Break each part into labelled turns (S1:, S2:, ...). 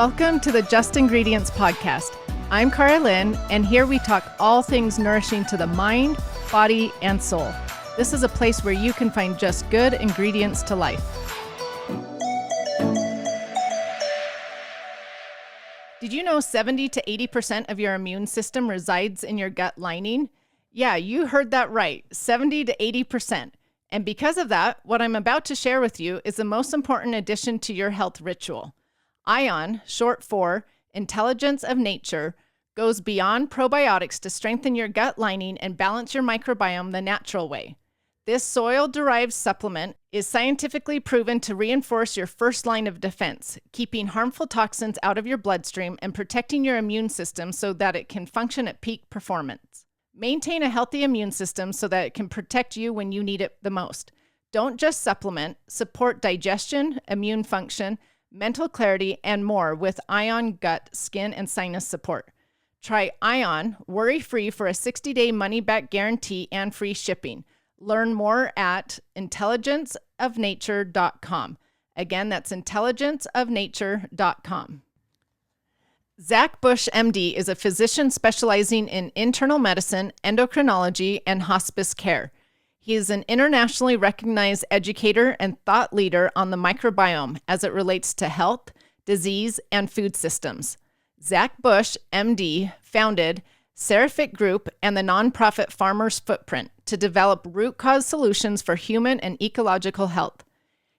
S1: Welcome to the Just Ingredients podcast. I'm Cara Lynn, and here we talk all things nourishing to the mind, body, and soul. This is a place where you can find just good ingredients to life. Did you know 70 to 80% of your immune system resides in your gut lining? Yeah, you heard that right, 70 to 80%. And because of that, what I'm about to share with you is the most important addition to your health ritual. ION, short for Intelligence of Nature, goes beyond probiotics to strengthen your gut lining and balance your microbiome the natural way. This soil-derived supplement is scientifically proven to reinforce your first line of defense, keeping harmful toxins out of your bloodstream and protecting your immune system so that it can function at peak performance. Maintain a healthy immune system so that it can protect you when you need it the most. Don't just supplement, support digestion, immune function, mental clarity, and more with ION Gut, Skin, and Sinus Support. Try ION worry-free for a 60-day money-back guarantee and free shipping. Learn more at intelligenceofnature.com. Again, that's intelligenceofnature.com. Zach Bush, MD, is a physician specializing in internal medicine, endocrinology, and hospice care. He is an internationally recognized educator and thought leader on the microbiome as it relates to health, disease, and food systems. Zach Bush, MD, founded Seraphic Group and the nonprofit Farmer's Footprint to develop root cause solutions for human and ecological health.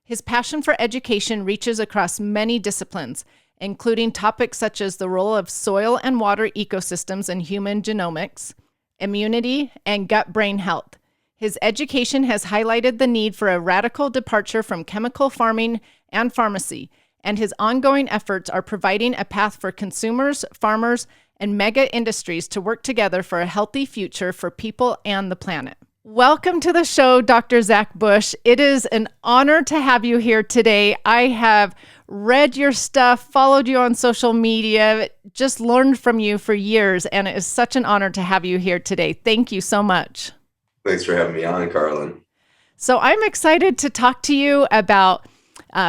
S1: His passion for education reaches across many disciplines, including topics such as the role of soil and water ecosystems in human genomics, immunity, and gut-brain health. His education has highlighted the need for a radical departure from chemical farming and pharmacy, and his ongoing efforts are providing a path for consumers, farmers, and mega industries to work together for a healthy future for people and the planet. Welcome to the show, Dr. Zach Bush. It is an honor to have you here today. I have read your stuff, followed you on social media, just learned from you for years, and it is such an honor to have you here today. Thank you so much.
S2: Thanks for having me on, Carlin.
S1: So I'm excited to talk to you about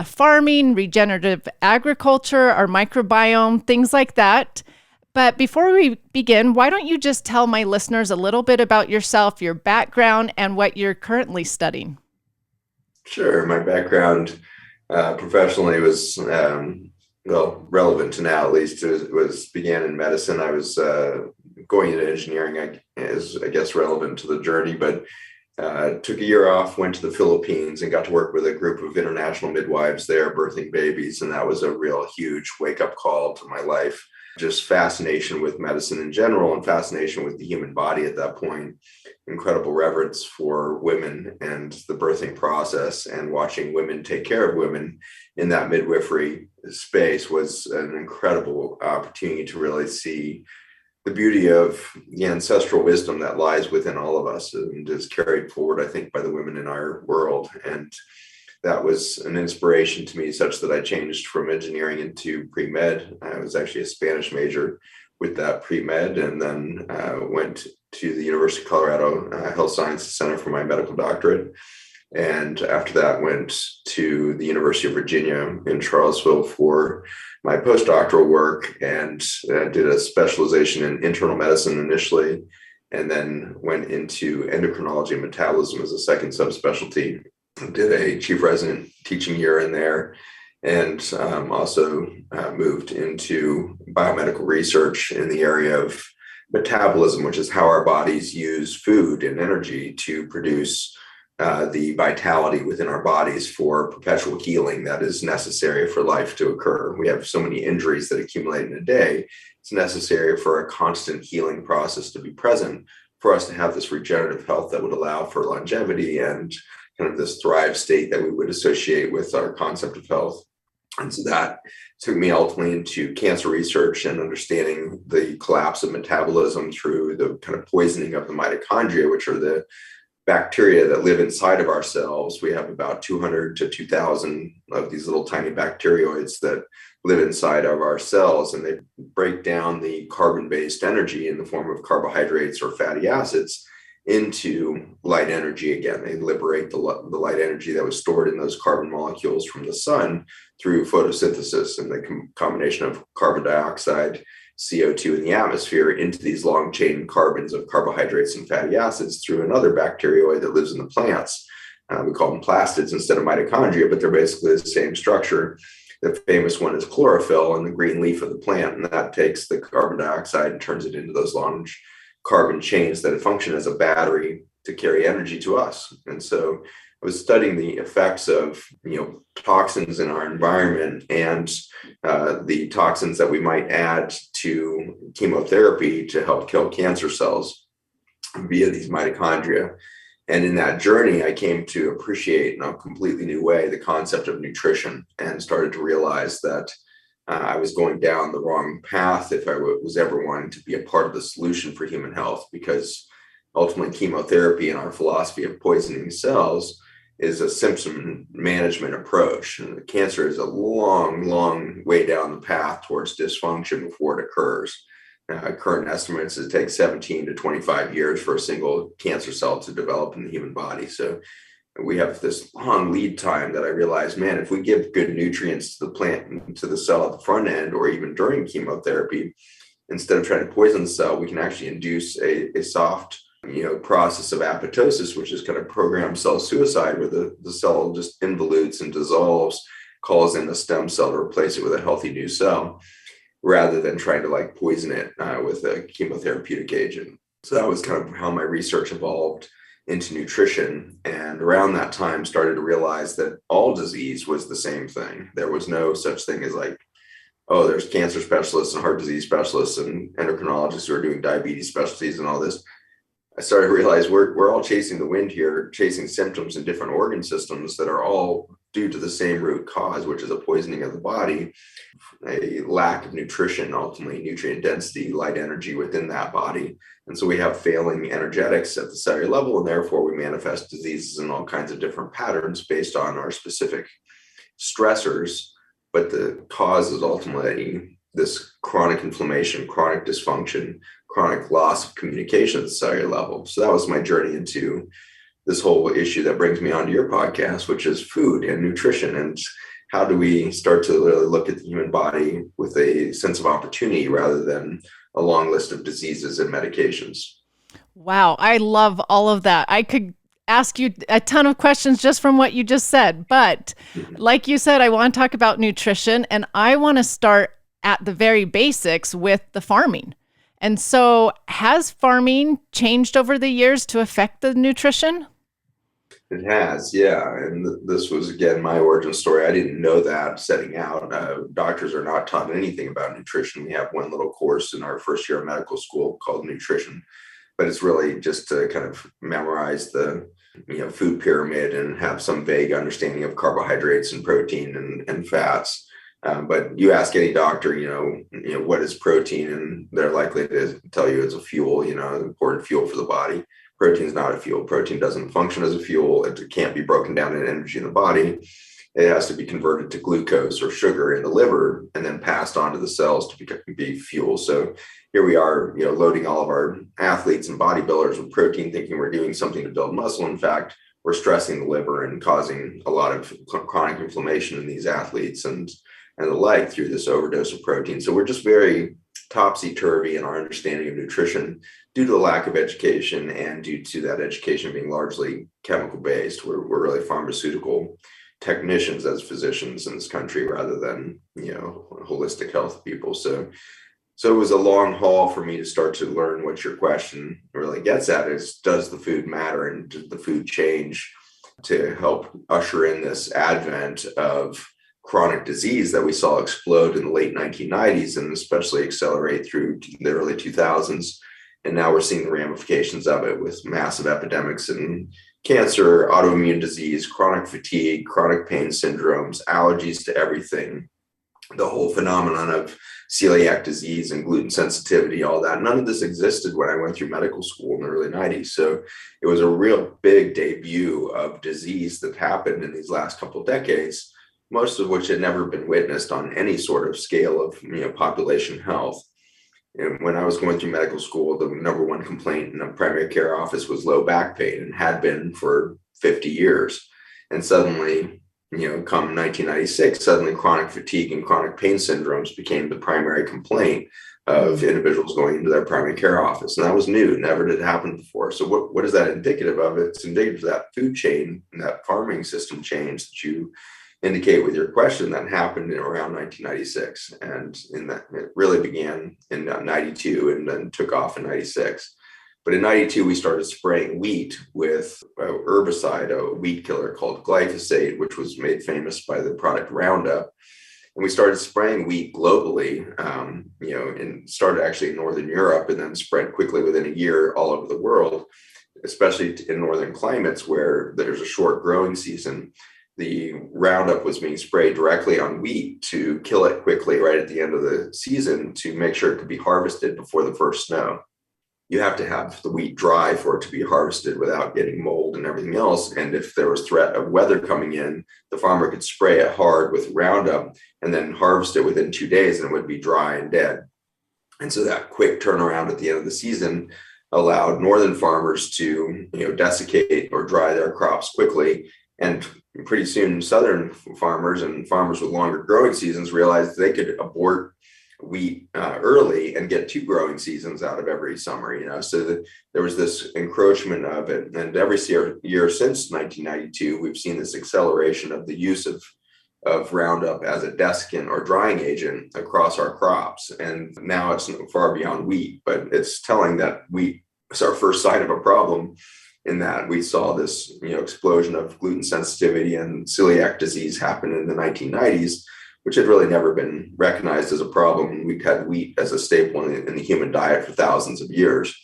S1: farming, regenerative agriculture, our microbiome, things like that. But before we begin, why don't you just tell my listeners a little bit about yourself, your background, and what you're currently studying?
S2: Sure. My background professionally was, relevant to now at least, began in medicine. I was going into engineering is, I guess, relevant to the journey, but took a year off, went to the Philippines and got to work with a group of international midwives there birthing babies. And that was a real huge wake-up call to my life. Just fascination with medicine in general and fascination with the human body at that point. Incredible reverence for women and the birthing process, and watching women take care of women in that midwifery space was an incredible opportunity to really see the beauty of the ancestral wisdom that lies within all of us and is carried forward, I think, by the women in our world. And that was an inspiration to me, such that I changed from engineering into pre-med. I was actually a Spanish major with that pre-med, and then went to the University of Colorado Health Sciences Center for my medical doctorate. And after that, went to the University of Virginia in Charlottesville for my postdoctoral work, and did a specialization in internal medicine initially, and then went into endocrinology and metabolism as a second subspecialty. Did a chief resident teaching year in there, and also moved into biomedical research in the area of metabolism, which is how our bodies use food and energy to produce the vitality within our bodies for perpetual healing that is necessary for life to occur. We have so many injuries that accumulate in a day. It's necessary for a constant healing process to be present for us to have this regenerative health that would allow for longevity and kind of this thrive state that we would associate with our concept of health. And so that took me ultimately into cancer research and understanding the collapse of metabolism through the kind of poisoning of the mitochondria, which are the bacteria that live inside of our cells. We have about 200 to 2,000 of these little tiny bacterioids that live inside of our cells, and they break down the carbon-based energy in the form of carbohydrates or fatty acids into light energy again. They liberate the light energy that was stored in those carbon molecules from the sun through photosynthesis and the combination of carbon dioxide, CO2 in the atmosphere into these long chain carbons of carbohydrates and fatty acids through another bacterioid that lives in the plants. We call them plastids instead of mitochondria, but they're basically the same structure. The famous one is chlorophyll in the green leaf of the plant, and that takes the carbon dioxide and turns it into those long carbon chains that function as a battery to carry energy to us. And so I was studying the effects of toxins in our environment and the toxins that we might add to chemotherapy to help kill cancer cells via these mitochondria. And in that journey, I came to appreciate in a completely new way the concept of nutrition and started to realize that I was going down the wrong path if I was ever wanting to be a part of the solution for human health, because ultimately chemotherapy and our philosophy of poisoning cells is a symptom management approach. And cancer is a long, long way down the path towards dysfunction before it occurs. Current estimates, it takes 17 to 25 years for a single cancer cell to develop in the human body. So we have this long lead time that I realized, man, if we give good nutrients to the plant, to the cell at the front end, or even during chemotherapy, instead of trying to poison the cell, we can actually induce a soft, process of apoptosis, which is kind of programmed cell suicide, where the cell just involutes and dissolves, calls in the stem cell to replace it with a healthy new cell, rather than trying to poison it with a chemotherapeutic agent. So that was kind of how my research evolved into nutrition. And around that time started to realize that all disease was the same thing. There was no such thing as there's cancer specialists and heart disease specialists and endocrinologists who are doing diabetes specialties and all this. I started to realize we're all chasing the wind here, chasing symptoms in different organ systems that are all due to the same root cause, which is a poisoning of the body, a lack of nutrition, ultimately nutrient density, light energy within that body. And so we have failing energetics at the cellular level, and therefore we manifest diseases in all kinds of different patterns based on our specific stressors. But the cause is ultimately this chronic inflammation, chronic dysfunction, chronic loss of communication at the cellular level. So that was my journey into this whole issue that brings me onto your podcast, which is food and nutrition. And how do we start to really look at the human body with a sense of opportunity rather than a long list of diseases and medications?
S1: Wow, I love all of that. I could ask you a ton of questions just from what you just said. But like you said, I want to talk about nutrition, and I want to start at the very basics with the farming. And so has farming changed over the years to affect the nutrition?
S2: It has, yeah. And this was, again, my origin story. I didn't know that setting out. Doctors are not taught anything about nutrition. We have one little course in our first year of medical school called nutrition, but it's really just to kind of memorize the food pyramid and have some vague understanding of carbohydrates and protein and fats. But you ask any doctor, what is protein, and they're likely to tell you it's a fuel, an important fuel for the body. Protein is not a fuel. Protein doesn't function as a fuel. It can't be broken down into energy in the body. It has to be converted to glucose or sugar in the liver and then passed on to the cells to be fuel. So here we are, loading all of our athletes and bodybuilders with protein, thinking we're doing something to build muscle. In fact, we're stressing the liver and causing a lot of chronic inflammation in these athletes and the like through this overdose of protein. So we're just very topsy-turvy in our understanding of nutrition due to the lack of education and due to that education being largely chemical-based. We're really pharmaceutical technicians as physicians in this country rather than, holistic health people. So it was a long haul for me to start to learn what your question really gets at is, does the food matter and does the food change to help usher in this advent of chronic disease that we saw explode in the late 1990s and especially accelerate through the early 2000s. And now we're seeing the ramifications of it with massive epidemics in cancer, autoimmune disease, chronic fatigue, chronic pain syndromes, allergies to everything, the whole phenomenon of celiac disease and gluten sensitivity, all that. None of this existed when I went through medical school in the early 90s. So it was a real big debut of disease that happened in these last couple of decades, most of which had never been witnessed on any sort of scale of population health. And when I was going through medical school, the number one complaint in a primary care office was low back pain, and had been for 50 years. And suddenly, come 1996, suddenly chronic fatigue and chronic pain syndromes became the primary complaint of
S1: Mm.
S2: individuals going into their primary care office. And that was new, never did happen before. So what is that indicative of? It's indicative of that food chain and that farming system change that you indicate with your question that happened in around 1996. And in that, it really began in 92 and then took off in 96. But in 92, we started spraying wheat with a herbicide, a weed killer called glyphosate, which was made famous by the product Roundup. And we started spraying wheat globally, and started actually in Northern Europe and then spread quickly within a year all over the world, especially in northern climates where there's a short growing season. The Roundup was being sprayed directly on wheat to kill it quickly right at the end of the season to make sure it could be harvested before the first snow. You have to have the wheat dry for it to be harvested without getting mold and everything else. And if there was threat of weather coming in, the farmer could spray it hard with Roundup and then harvest it within 2 days, and it would be dry and dead. And so that quick turnaround at the end of the season allowed northern farmers to, desiccate or dry their crops quickly. And pretty soon, southern farmers and farmers with longer growing seasons realized they could abort wheat early and get 2 growing seasons out of every summer. So there was this encroachment of it. And every year since 1992, we've seen this acceleration of the use of Roundup as a desiccant or drying agent across our crops. And now it's far beyond wheat, but it's telling that wheat is our first sign of a problem, in that we saw this explosion of gluten sensitivity and celiac disease happen in the 1990s, which had really never been recognized as a problem. We've had wheat as a staple in the human diet for thousands of years.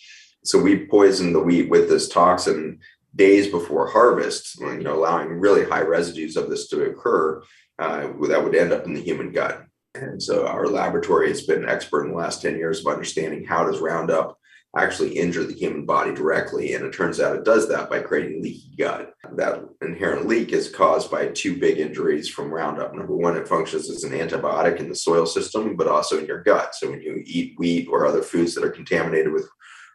S2: So we poisoned the wheat with this toxin days before harvest, allowing really high residues of this to occur that would end up in the human gut. And so our laboratory has been expert in the last 10 years of understanding how does Roundup actually injure the human body directly. And it turns out it does that by creating leaky gut. That inherent leak is caused by 2 big injuries from Roundup. Number one, it functions as an antibiotic in the soil system, but also in your gut. So when you eat wheat or other foods that are contaminated with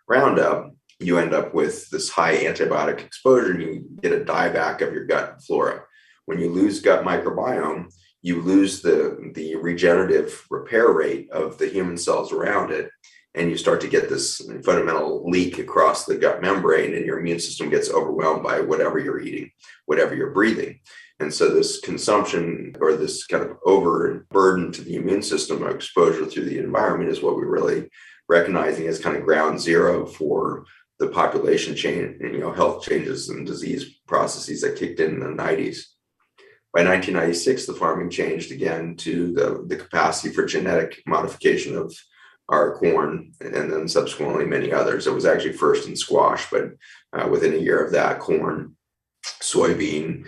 S2: Roundup, you end up with this high antibiotic exposure and you get a dieback of your gut flora. When you lose gut microbiome, you lose the regenerative repair rate of the human cells around it. And you start to get this fundamental leak across the gut membrane, and your immune system gets overwhelmed by whatever you're eating, whatever you're breathing. And so this consumption or this kind of overburden to the immune system or exposure through the environment is what we're really recognizing as kind of ground zero for the population change, health changes and disease processes that kicked in the 90s. By 1996, the farming changed again to the capacity for genetic modification of our corn, and then subsequently many others. It was actually first in squash, but within a year of that, corn, soybean,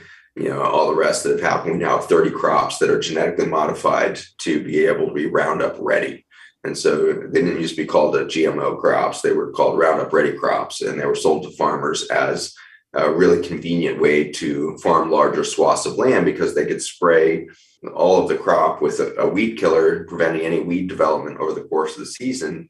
S2: all the rest that have happened. We now have 30 crops that are genetically modified to be able to be Roundup ready. And so they didn't used to be called GMO crops. They were called Roundup ready crops, and they were sold to farmers as a really convenient way to farm larger swaths of land because they could spray all of the crop with a weed killer, preventing any weed development over the course of the season.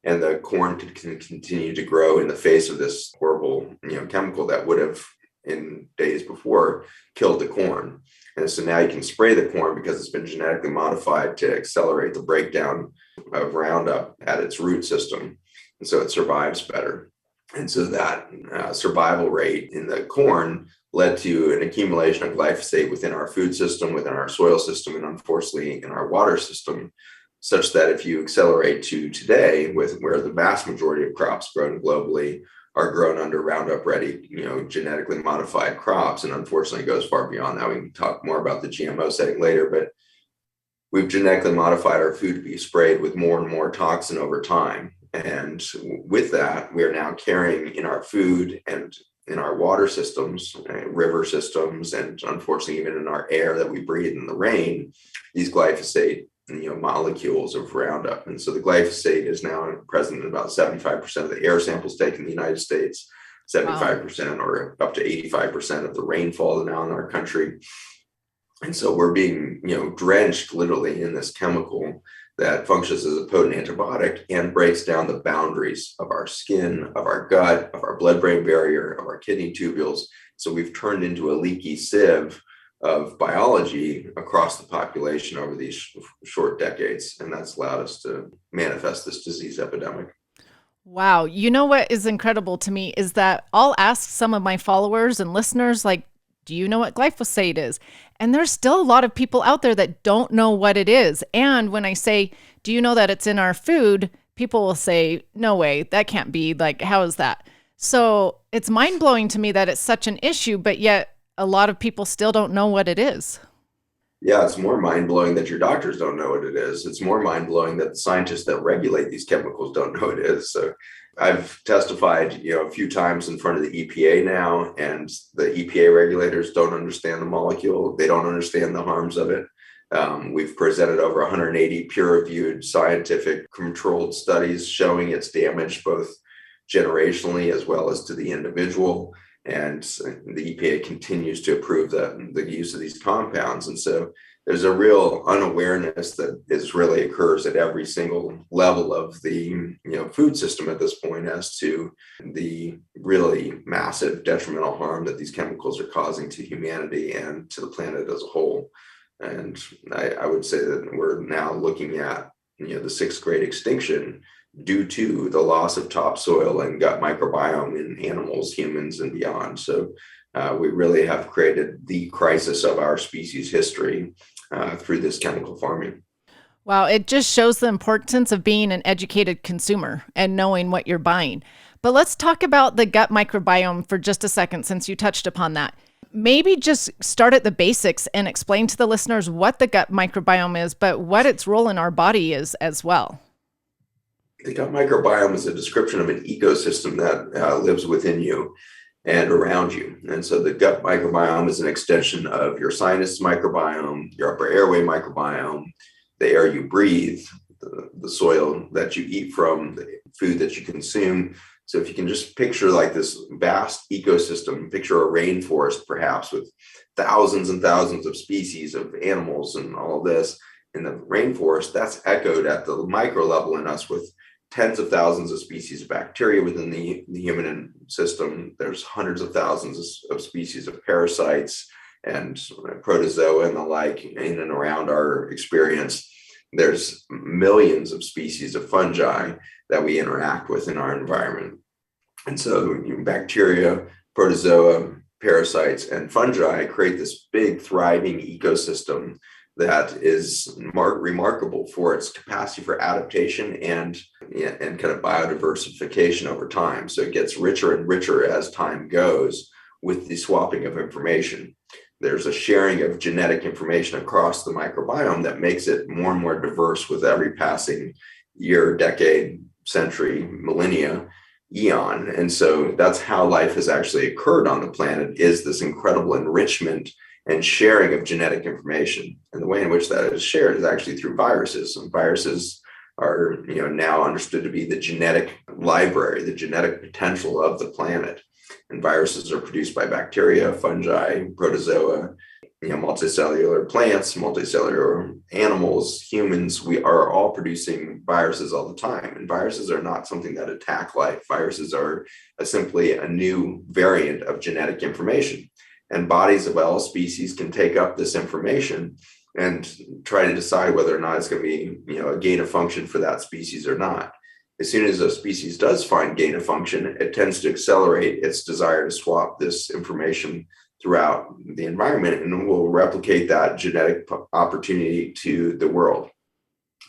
S2: And the corn could continue to grow in the face of this horrible, chemical that would have in days before killed the corn. And so now you can spray the corn because it's been genetically modified to accelerate the breakdown of Roundup at its root system. And so it survives better. And so that survival rate in the corn led to an accumulation of glyphosate within our food system, within our soil system, and unfortunately in our water system, such that if you accelerate to today, with where the vast majority of crops grown globally are grown under Roundup ready, genetically modified crops, and unfortunately goes far beyond that. We can talk more about the GMO setting later, but we've genetically modified our food to be sprayed with more and more toxin over time. And with that, we are now carrying in our food and in our water systems, river systems, and unfortunately even in our air that we breathe in the rain, these glyphosate molecules of Roundup. And so the glyphosate is now present in about 75% of the air samples taken in the United States, 75% or up to 85% of the rainfall now in our country. And so we're being, drenched literally in this chemical that functions as a potent antibiotic and breaks down the boundaries of our skin, of our gut, of our blood-brain barrier, of our kidney tubules. So we've turned into a leaky sieve of biology across the population over these short decades, and that's allowed us to manifest this disease epidemic.
S1: Wow. You know what is incredible to me is that I'll ask some of my followers and listeners, like, do you know what glyphosate is? And there's still a lot of people out there that don't know what it is. And when I say, do you know that it's in our food? People will say, no way, that can't be. Like, how is that? So it's mind blowing to me that it's such an issue, but yet a lot of people still don't know what it is.
S2: Yeah, it's more mind blowing that your doctors don't know what it is. It's more mind blowing that the scientists that regulate these chemicals don't know what it is. So I've testified, a few times in front of the EPA now, and the EPA regulators don't understand the molecule. They don't understand the harms of it. We've presented over 180 peer-reviewed scientific controlled studies showing its damage both generationally as well as to the individual. And the EPA continues to approve the use of these compounds. And so there's a real unawareness that really occurs at every single level of the food system at this point as to the really massive detrimental harm that these chemicals are causing to humanity and to the planet as a whole. And I would say that we're now looking at the sixth great extinction due to the loss of topsoil and gut microbiome in animals, humans, and beyond. So we really have created the crisis of our species history through this chemical farming.
S1: Wow, it just shows the importance of being an educated consumer and knowing what you're buying. But let's talk about the gut microbiome for just a second, since you touched upon that. Maybe just start at the basics and explain to the listeners what the gut microbiome is, but what its role in our body is as well.
S2: The gut microbiome is a description of an ecosystem that lives within you and around you. And so the gut microbiome is an extension of your sinus microbiome, your upper airway microbiome, the air you breathe, the soil that you eat from, the food that you consume. So if you can just picture like this vast ecosystem, picture a rainforest perhaps with thousands and thousands of species of animals and all of this in the rainforest, that's echoed at the micro level in us with tens of thousands of species of bacteria within the human system. There's hundreds of thousands of species of parasites and protozoa and the like in and around our experience. There's millions of species of fungi that we interact with in our environment. And so bacteria, protozoa, parasites, and fungi create this big thriving ecosystem that is remarkable for its capacity for adaptation and kind of biodiversification over time. So it gets richer and richer as time goes with the swapping of information. There's a sharing of genetic information across the microbiome that makes it more and more diverse with every passing year, decade, century, millennia, eon. And so that's how life has actually occurred on the planet, is this incredible enrichment and sharing of genetic information. And the way in which that is shared is actually through viruses. And viruses are now understood to be the genetic library, the genetic potential of the planet. And viruses are produced by bacteria, fungi, protozoa, multicellular plants, multicellular animals, humans. We are all producing viruses all the time. And viruses are not something that attack life. Viruses are simply a new variant of genetic information. And bodies of all species can take up this information and try to decide whether or not it's going to be, a gain of function for that species or not. As soon as a species does find gain of function, it tends to accelerate its desire to swap this information throughout the environment and will replicate that genetic opportunity to the world.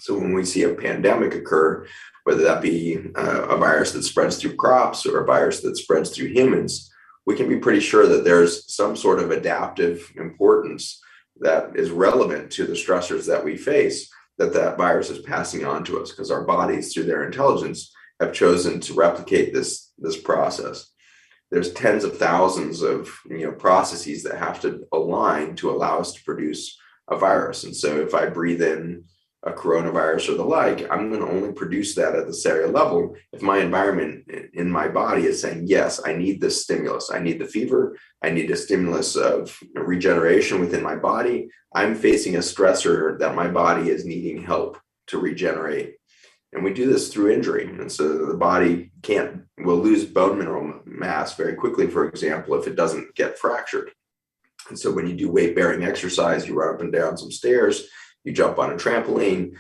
S2: So when we see a pandemic occur, whether that be a virus that spreads through crops or a virus that spreads through humans, we can be pretty sure that there's some sort of adaptive importance that is relevant to the stressors that we face, that virus is passing on to us, because our bodies, through their intelligence, have chosen to replicate this process. There's tens of thousands of processes that have to align to allow us to produce a virus. And so if I breathe in a coronavirus or the like, I'm going to only produce that at the cellular level if my environment in my body is saying, yes, I need this stimulus. I need the fever. I need a stimulus of regeneration within my body. I'm facing a stressor that my body is needing help to regenerate. And we do this through injury. And so the body will lose bone mineral mass very quickly, for example, if it doesn't get fractured. And so when you do weight-bearing exercise, you run up and down some stairs, you jump on a trampoline,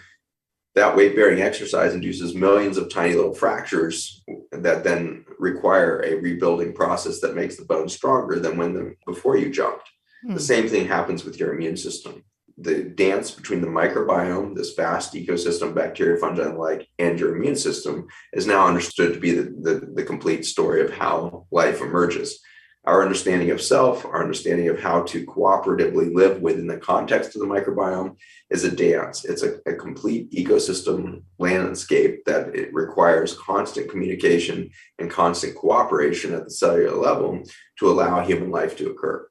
S2: that weight-bearing exercise induces millions of tiny little fractures that then require a rebuilding process that makes the bone stronger than before you jumped. The same thing happens with your immune system. The dance between the microbiome, this vast ecosystem, bacteria, fungi, and like, and your immune system is now understood to be the complete story of how life emerges. Our understanding of self, our understanding of how to cooperatively live within the context of the microbiome is a dance. It's a complete ecosystem landscape that it requires constant communication and constant cooperation at the cellular level to allow human life to occur.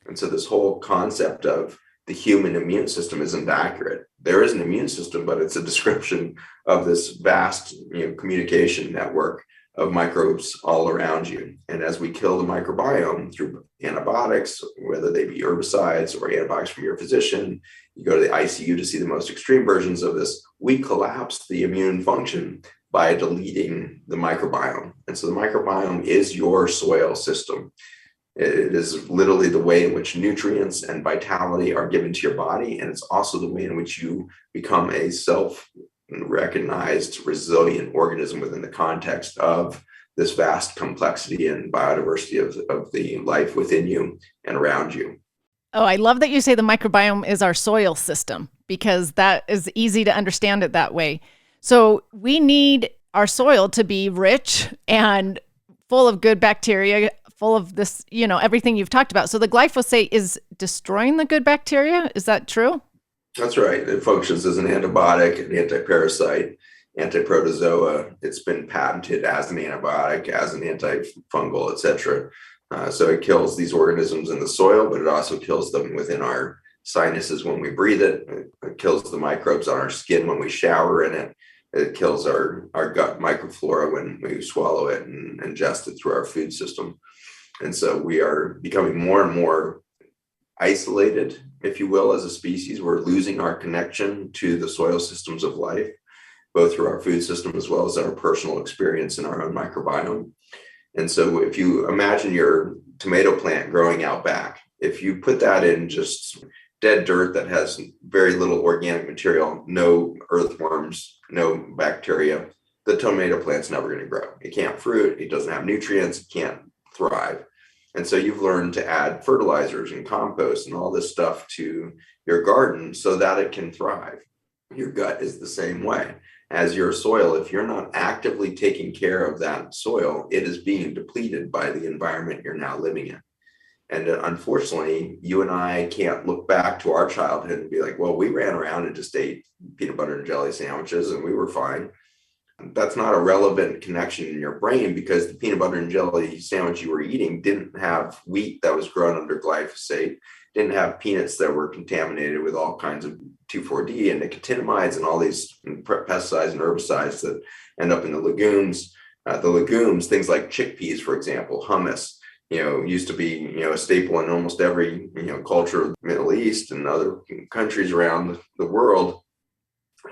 S2: And so this whole concept of the human immune system isn't accurate. There is an immune system, but it's a description of this vast, communication network of microbes all around you. And as we kill the microbiome through antibiotics, whether they be herbicides or antibiotics from your physician, you go to the ICU to see the most extreme versions of this, we collapse the immune function by deleting the microbiome. And so the microbiome is your soil system. It is literally the way in which nutrients and vitality are given to your body. And it's also the way in which you become a self-recognized, resilient organism within the context of this vast complexity and biodiversity of the life within you and around you.
S1: Oh, I love that you say the microbiome is our soil system, because that is easy to understand it that way. So we need our soil to be rich and full of good bacteria, full of this, everything you've talked about. So the glyphosate is destroying the good bacteria. Is that true?
S2: That's right. It functions as an antibiotic, an antiparasite, antiprotozoa. It's been patented as an antibiotic, as an antifungal, etc. So it kills these organisms in the soil, but it also kills them within our sinuses when we breathe it. It kills the microbes on our skin when we shower in it. It kills our gut microflora when we swallow it and ingest it through our food system. And so we are becoming more and more isolated, if you will, as a species. We're losing our connection to the soil systems of life, both through our food system as well as our personal experience in our own microbiome. And so if you imagine your tomato plant growing out back, if you put that in just dead dirt that has very little organic material, no earthworms, no bacteria, the tomato plant's never going to grow. It can't fruit, it doesn't have nutrients, it can't thrive. And so you've learned to add fertilizers and compost and all this stuff to your garden so that it can thrive. Your gut is the same way as your soil. If you're not actively taking care of that soil, it is being depleted by the environment you're now living in. And unfortunately, you and I can't look back to our childhood and be like, well, we ran around and just ate peanut butter and jelly sandwiches and we were fine. That's not a relevant connection in your brain, because the peanut butter and jelly sandwich you were eating didn't have wheat that was grown under glyphosate, didn't have peanuts that were contaminated with all kinds of 2,4-D and nicotinamides and all these pesticides and herbicides that end up in the legumes. The legumes, things like chickpeas, for example, hummus, used to be, a staple in almost every, culture of the Middle East and other countries around the world.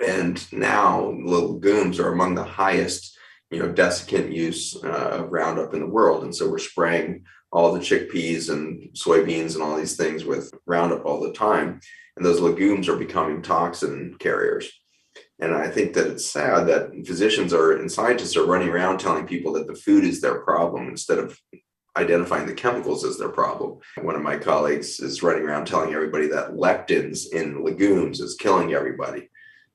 S2: And now legumes are among the highest, desiccant use of Roundup in the world. And so we're spraying all the chickpeas and soybeans and all these things with Roundup all the time. And those legumes are becoming toxin carriers. And I think that it's sad that physicians and scientists are running around telling people that the food is their problem instead of identifying the chemicals as their problem. One of my colleagues is running around telling everybody that lectins in legumes is killing everybody.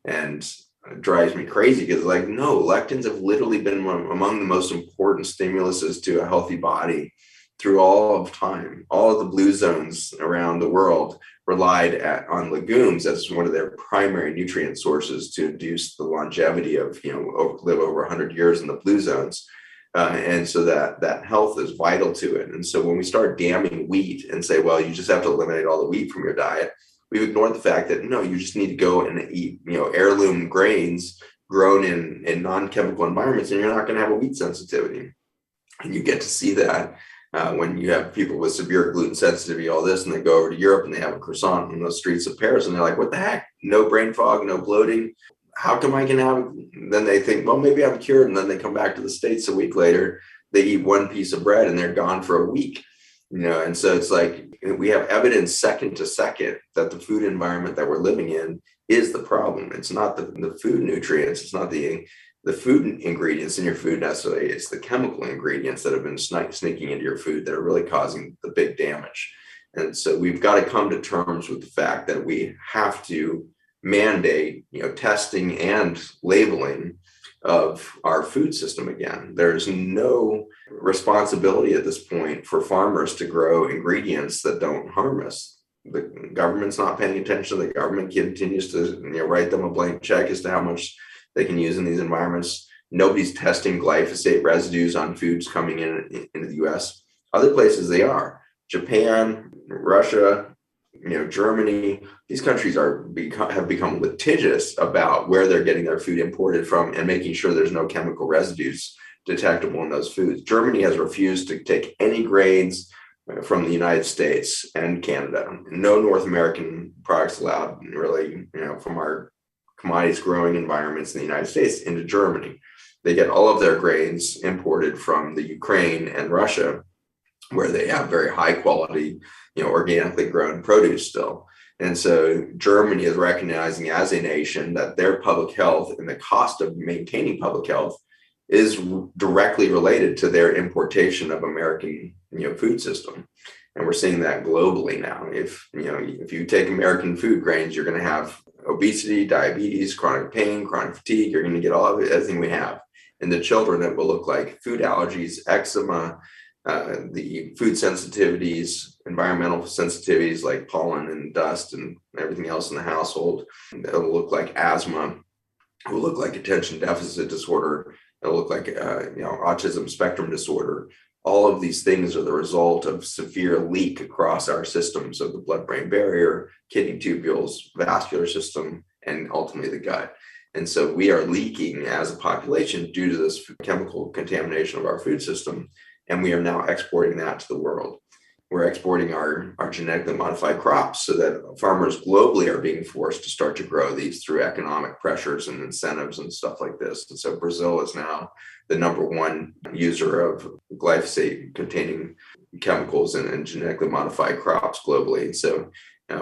S2: And it drives me crazy because, no, lectins have literally been among the most important stimuluses to a healthy body through all of time. All of the blue zones around the world relied on legumes as one of their primary nutrient sources to induce the longevity of, live over 100 years in the blue zones. And so that health is vital to it. And so when we start damning wheat and say, well, you just have to eliminate all the wheat from your diet, we've ignored the fact that, no, you just need to go and eat, heirloom grains grown in non-chemical environments, and you're not going to have a wheat sensitivity. And you get to see that when you have people with severe gluten sensitivity, all this, and they go over to Europe and they have a croissant in the streets of Paris, and they're like, what the heck? No brain fog, no bloating. how come I can have, then they think, well, maybe I'm cured. And then they come back to the States a week later, they eat one piece of bread and they're gone for a week, and so it's like we have evidence second to second that the food environment that we're living in is the problem. It's not the food nutrients. It's not the food ingredients in your food necessarily. It's the chemical ingredients that have been sneaking into your food that are really causing the big damage. And so we've got to come to terms with the fact that we have to mandate, testing and labeling of our food system again. There's no responsibility at this point for farmers to grow ingredients that don't harm us. The government's not paying attention. The government continues to write them a blank check as to how much they can use in these environments. Nobody's testing glyphosate residues on foods coming into the US. Other places they are. Japan, Russia, Germany, these countries have become litigious about where they're getting their food imported from and making sure there's no chemical residues detectable in those foods. Germany has refused to take any grains from the United States and Canada. No North American products allowed, really, from our commodities growing environments in the United States into Germany. They get all of their grains imported from the Ukraine and Russia, where they have very high quality, organically grown produce still. And so Germany is recognizing as a nation that their public health and the cost of maintaining public health is directly related to their importation of American, food system. And we're seeing that globally now. If you take American food grains, you're going to have obesity, diabetes, chronic pain, chronic fatigue. You're going to get all of it, everything we have. And the children, it will look like food allergies, eczema, the food sensitivities, environmental sensitivities like pollen and dust and everything else in the household. It'll look like asthma. It will look like attention deficit disorder. It'll look like autism spectrum disorder. All of these things are the result of severe leak across our systems of the blood-brain barrier, kidney tubules, vascular system, and ultimately the gut. And so we are leaking as a population due to this chemical contamination of our food system. And we are now exporting that to the world. We're exporting our genetically modified crops so that farmers globally are being forced to start to grow these through economic pressures and incentives and stuff like this. And so Brazil is now the #1 user of glyphosate containing chemicals and genetically modified crops globally. And so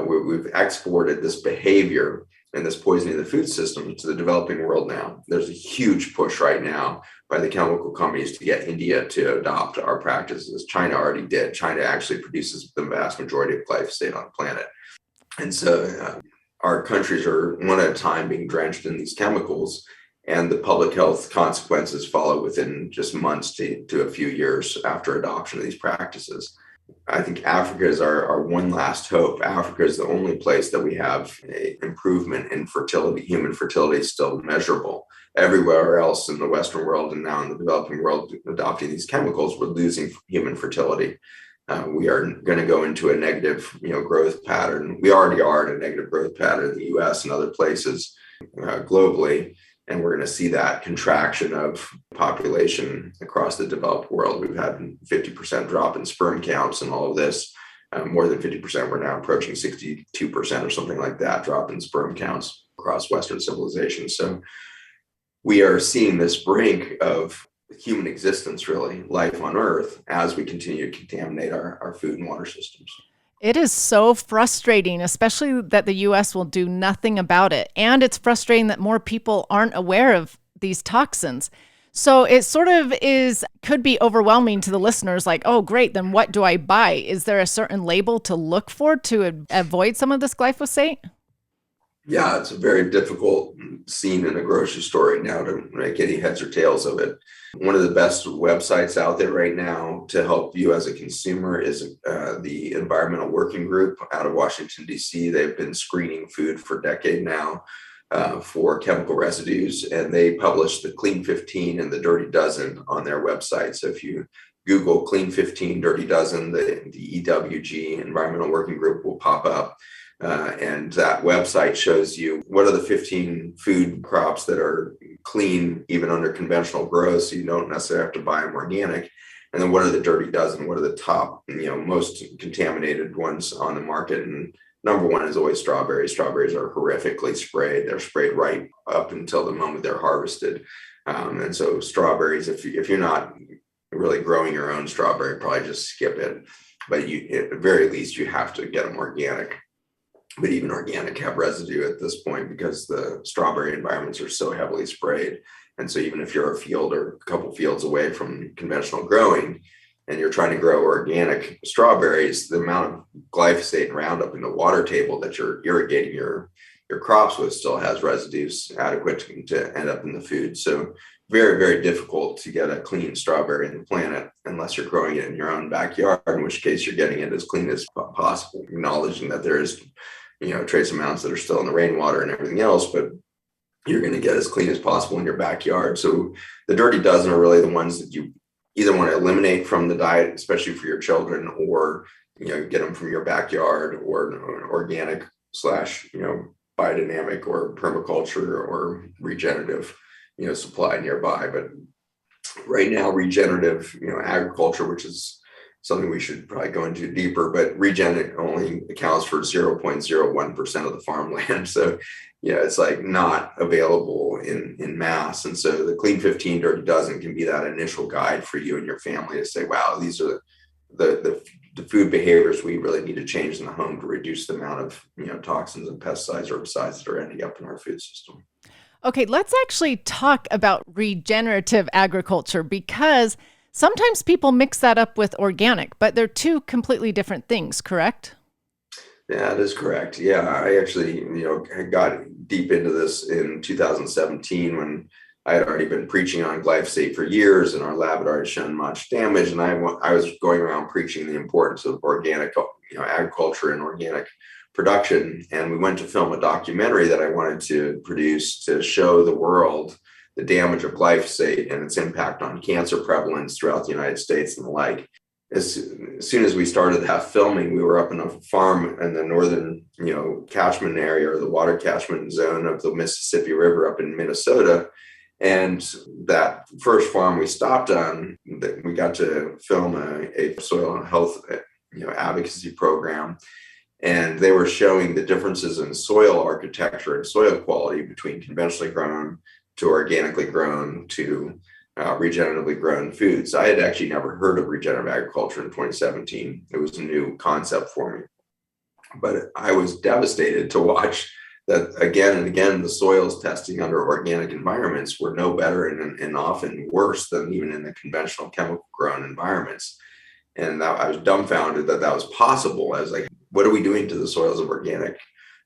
S2: we've exported this behavior and this poisoning of the food system to the developing world now. There's a huge push right now by the chemical companies to get India to adopt our practices. China already did. China actually produces the vast majority of glyphosate on the planet. And so our countries are one at a time being drenched in these chemicals, and the public health consequences follow within just months to a few years after adoption of these practices. I think Africa is our one last hope. Africa is the only place that we have an improvement in fertility. Human fertility is still measurable. Everywhere else in the Western world and now in the developing world adopting these chemicals, we're losing human fertility. We are going to go into a negative, growth pattern. We already are in a negative growth pattern in the U.S. and other places globally. And we're going to see that contraction of population across the developed world. We've had 50% drop in sperm counts and all of this. More than 50%, we're now approaching 62% or something like that drop in sperm counts across Western civilization. So we are seeing this brink of human existence, really, life on Earth, as we continue to contaminate our food and water systems.
S1: It is so frustrating, especially that the U.S. will do nothing about it. And it's frustrating that more people aren't aware of these toxins. So it sort of could be overwhelming to the listeners, like, oh, great, then what do I buy? Is there a certain label to look for to avoid some of this glyphosate?
S2: Yeah, it's a very difficult scene in a grocery store right now to make any heads or tails of it. One of the best websites out there right now to help you as a consumer is the Environmental Working Group out of Washington, D.C. They've been screening food for a decade now for chemical residues, and they publish the Clean 15 and the Dirty Dozen on their website. So if you Google Clean 15, Dirty Dozen, the EWG, Environmental Working Group, will pop up. And that website shows you what are the 15 food crops that are clean, even under conventional grows, so you don't necessarily have to buy them organic. And then what are the dirty dozen? What are the top, most contaminated ones on the market? And Number one is always strawberries. Strawberries are horrifically sprayed. They're sprayed right up until the moment they're harvested. And so strawberries, if you're not really growing your own strawberry, probably just skip it. But at the very least, you have to get them organic. But even organic have residue at this point because the strawberry environments are so heavily sprayed. And so even if you're a field or a couple fields away from conventional growing and you're trying to grow organic strawberries, the amount of glyphosate and Roundup in the water table that you're irrigating your crops with still has residues adequate to end up in the food. So very, very difficult to get a clean strawberry in the planet unless you're growing it in your own backyard, in which case you're getting it as clean as possible, acknowledging that there is, trace amounts that are still in the rainwater and everything else, but you're going to get as clean as possible in your backyard. So the dirty dozen are really the ones that you either want to eliminate from the diet, especially for your children, or, get them from your backyard or organic / biodynamic or permaculture or regenerative, supply nearby. But right now, regenerative, agriculture, which is something we should probably go into deeper, but regen only accounts for 0.01% of the farmland. So, it's like not available in mass. And so the Clean 15 Dirty Dozen can be that initial guide for you and your family to say, wow, these are the food behaviors we really need to change in the home to reduce the amount of, toxins and pesticides, herbicides that are ending up in our food system.
S1: Okay, let's actually talk about regenerative agriculture, because sometimes people mix that up with organic, but they're two completely different things, correct?
S2: Yeah, that is correct. Yeah, I actually, got deep into this in 2017 when I had already been preaching on glyphosate for years, and our lab had already shown much damage. And I was going around preaching the importance of organic, agriculture and organic production. And we went to film a documentary that I wanted to produce to show the world the damage of glyphosate and its impact on cancer prevalence throughout the United States and the like. As soon as we started that filming, we were up in a farm in the northern, catchment area or the water catchment zone of the Mississippi River up in Minnesota. And that first farm we stopped on, we got to film a soil and health, advocacy program. And they were showing the differences in soil architecture and soil quality between conventionally grown to organically grown to regeneratively grown foods. I had actually never heard of regenerative agriculture in 2017. It was a new concept for me. But I was devastated to watch that again and again, the soils testing under organic environments were no better and often worse than even in the conventional chemical grown environments. And I was dumbfounded that was possible. I was like, what are we doing to the soils of organic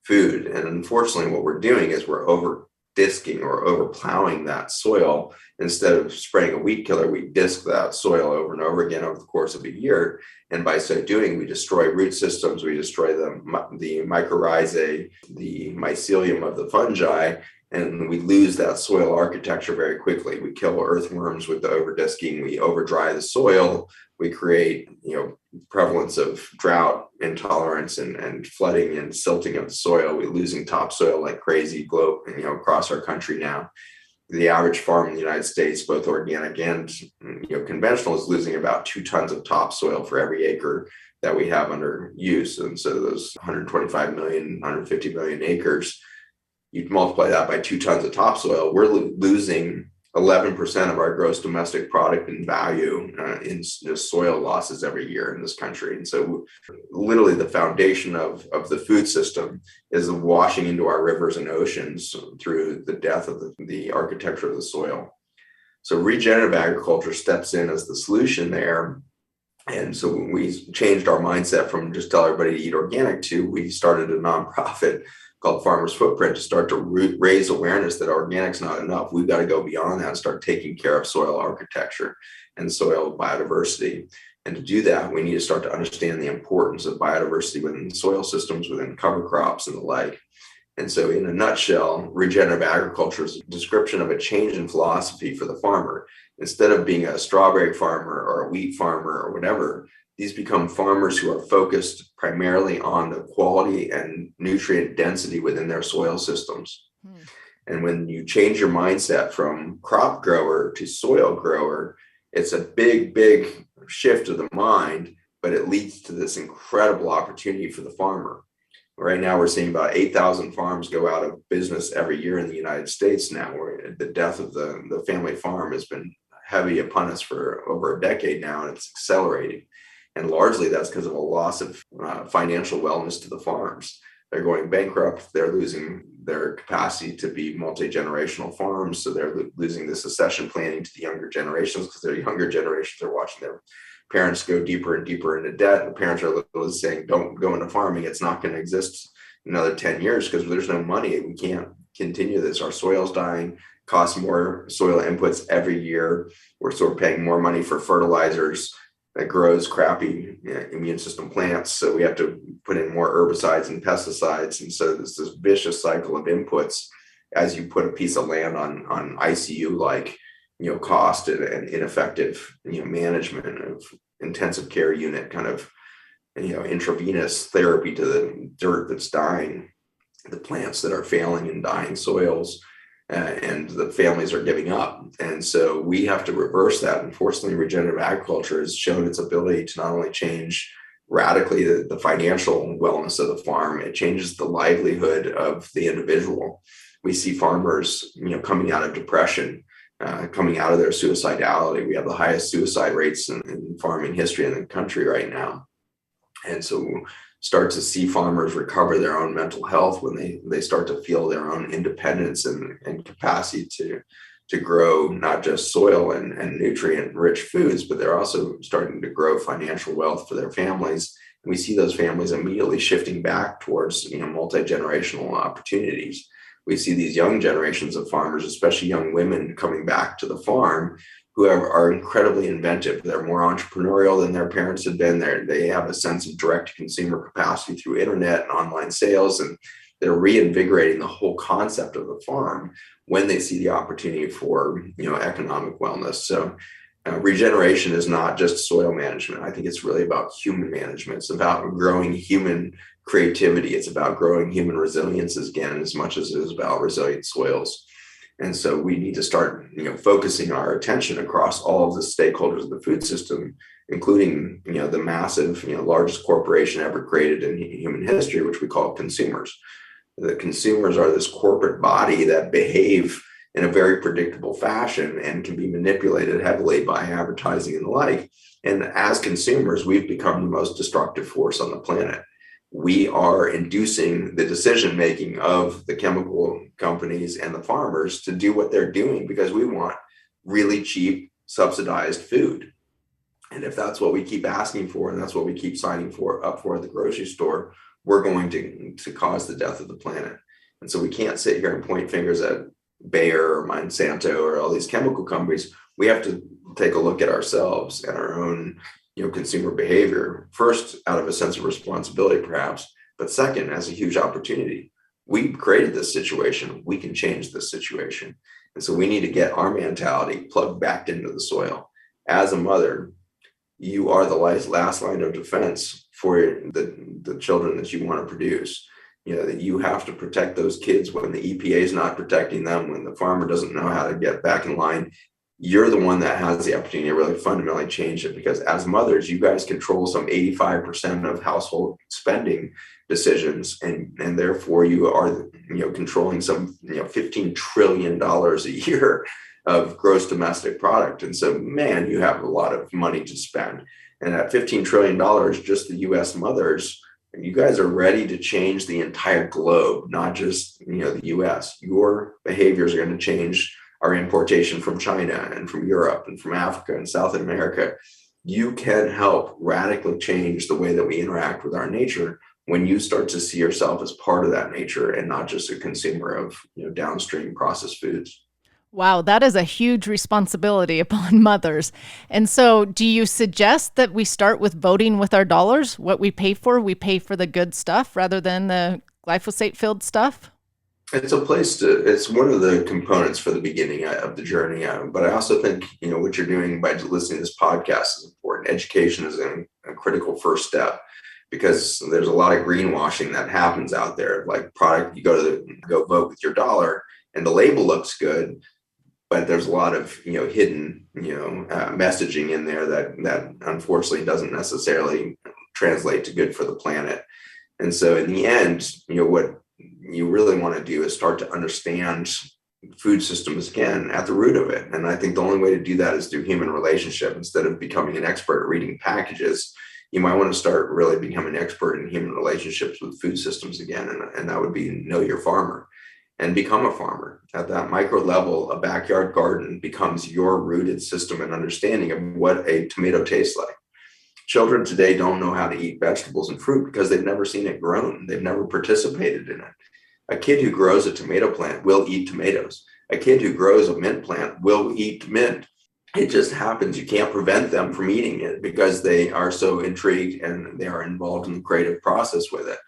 S2: food? And unfortunately, what we're doing is we're over disking or over plowing that soil. Instead of spraying a weed killer, we disc that soil over and over again over the course of a year. And by so doing, we destroy root systems, we destroy the mycorrhizae, the mycelium of the fungi, and we lose that soil architecture very quickly. We kill earthworms with the over disking, we over dry the soil, we create, prevalence of drought intolerance and flooding and silting of the soil. We're losing topsoil like crazy across our country now. The average farm in the United States, both organic and conventional, is losing about 2 tons of topsoil for every acre that we have under use. And so those 125 million, 150 million acres, you multiply that by 2 tons of topsoil, we're losing 11% of our gross domestic product in value in soil losses every year in this country. And so literally the foundation of the food system is the washing into our rivers and oceans through the death of the architecture of the soil. So regenerative agriculture steps in as the solution there. And so when we changed our mindset from just tell everybody to eat organic to we started a nonprofit called Farmers Footprint to start to raise awareness that organic's not enough. We've got to go beyond that and start taking care of soil architecture and soil biodiversity. And to do that, we need to start to understand the importance of biodiversity within soil systems, within cover crops and the like. And so in a nutshell, regenerative agriculture is a description of a change in philosophy for the farmer. Instead of being a strawberry farmer or a wheat farmer or whatever, these become farmers who are focused primarily on the quality and nutrient density within their soil systems. And when you change your mindset from crop grower to soil grower, it's a big, big shift of the mind, but it leads to this incredible opportunity for the farmer. Right now, we're seeing about 8,000 farms go out of business every year in the United States now, where the death of the family farm has been heavy upon us for over a decade now, and it's accelerating. And largely that's because of a loss of financial wellness to the farms. They're going bankrupt. They're losing their capacity to be multi-generational farms. So they're losing the succession planning to the younger generations, because their younger generations are watching their parents go deeper and deeper into debt. The parents are literally saying, don't go into farming. It's not going to exist another 10 years because there's no money. We can't continue this. Our soil's dying, costs more soil inputs every year. We're sort of paying more money for fertilizers that grows crappy immune system plants. So we have to put in more herbicides and pesticides. And so there's this vicious cycle of inputs as you put a piece of land on ICU like cost and ineffective management of intensive care unit kind of intravenous therapy to the dirt that's dying, the plants that are failing and dying soils, and the families are giving up. And so we have to reverse that. Unfortunately, regenerative agriculture has shown its ability to not only change radically the financial wellness of the farm, it changes the livelihood of the individual. We see farmers coming out of depression, coming out of their suicidality. We have the highest suicide rates in farming history in the country right now. And so start to see farmers recover their own mental health when they start to feel their own independence and capacity to grow not just soil and nutrient rich foods, but they're also starting to grow financial wealth for their families. And we see those families immediately shifting back towards multi-generational opportunities. We see these young generations of farmers, especially young women, coming back to the farm who are incredibly inventive. They're more entrepreneurial than their parents had been. They have a sense of direct consumer capacity through internet and online sales, and they're reinvigorating the whole concept of the farm when they see the opportunity for economic wellness. So regeneration is not just soil management. I think it's really about human management. It's about growing human creativity. It's about growing human resilience again, as much as it is about resilient soils. And so we need to start, focusing our attention across all of the stakeholders of the food system, including, the massive, largest corporation ever created in human history, which we call consumers. The consumers are this corporate body that behave in a very predictable fashion and can be manipulated heavily by advertising and the like. And as consumers, we've become the most destructive force on the planet. We are inducing the decision-making of the chemical companies and the farmers to do what they're doing because we want really cheap, subsidized food. And if that's what we keep asking for, and that's what we keep signing up for at the grocery store, we're going to cause the death of the planet. And so we can't sit here and point fingers at Bayer or Monsanto or all these chemical companies. We have to take a look at ourselves and our own consumer behavior, first out of a sense of responsibility, perhaps, but second, as a huge opportunity. We created this situation. We can change this situation. And so we need to get our mentality plugged back into the soil. As a mother, you are the last line of defense for the children that you want to produce. That you have to protect those kids when the EPA is not protecting them, when the farmer doesn't know how to get back in line. You're the one that has the opportunity to really fundamentally change it, because as mothers, you guys control some 85% of household spending decisions, and therefore you are controlling some $15 trillion a year of gross domestic product. And so, man, you have a lot of money to spend. And at $15 trillion, just the U.S. mothers, you guys are ready to change the entire globe, not just the U.S. Your behaviors are going to change our importation from China and from Europe and from Africa and South America. You can help radically change the way that we interact with our nature when you start to see yourself as part of that nature and not just a consumer of downstream processed foods.
S1: Wow, that is a huge responsibility upon mothers. And so do you suggest that we start with voting with our dollars? What we pay for the good stuff rather than the glyphosate-filled stuff?
S2: It's one of the components for the beginning of the journey. But I also think, what you're doing by listening to this podcast is important. Education is a critical first step, because there's a lot of greenwashing that happens out there. Like product, you go vote with your dollar and the label looks good, but there's a lot of, hidden, messaging in there that unfortunately doesn't necessarily translate to good for the planet. And so in the end, what you really want to do is start to understand food systems again at the root of it. And I think the only way to do that is through human relationship. Instead of becoming an expert at reading packages, you might want to start really becoming an expert in human relationships with food systems again. And that would be know your farmer and become a farmer. At that micro level, a backyard garden becomes your rooted system and understanding of what a tomato tastes like. Children today don't know how to eat vegetables and fruit because they've never seen it grown. They've never participated in it. A kid who grows a tomato plant will eat tomatoes. A kid who grows a mint plant will eat mint. It just happens. You can't prevent them from eating it because they are so intrigued and they are involved in the creative process with it.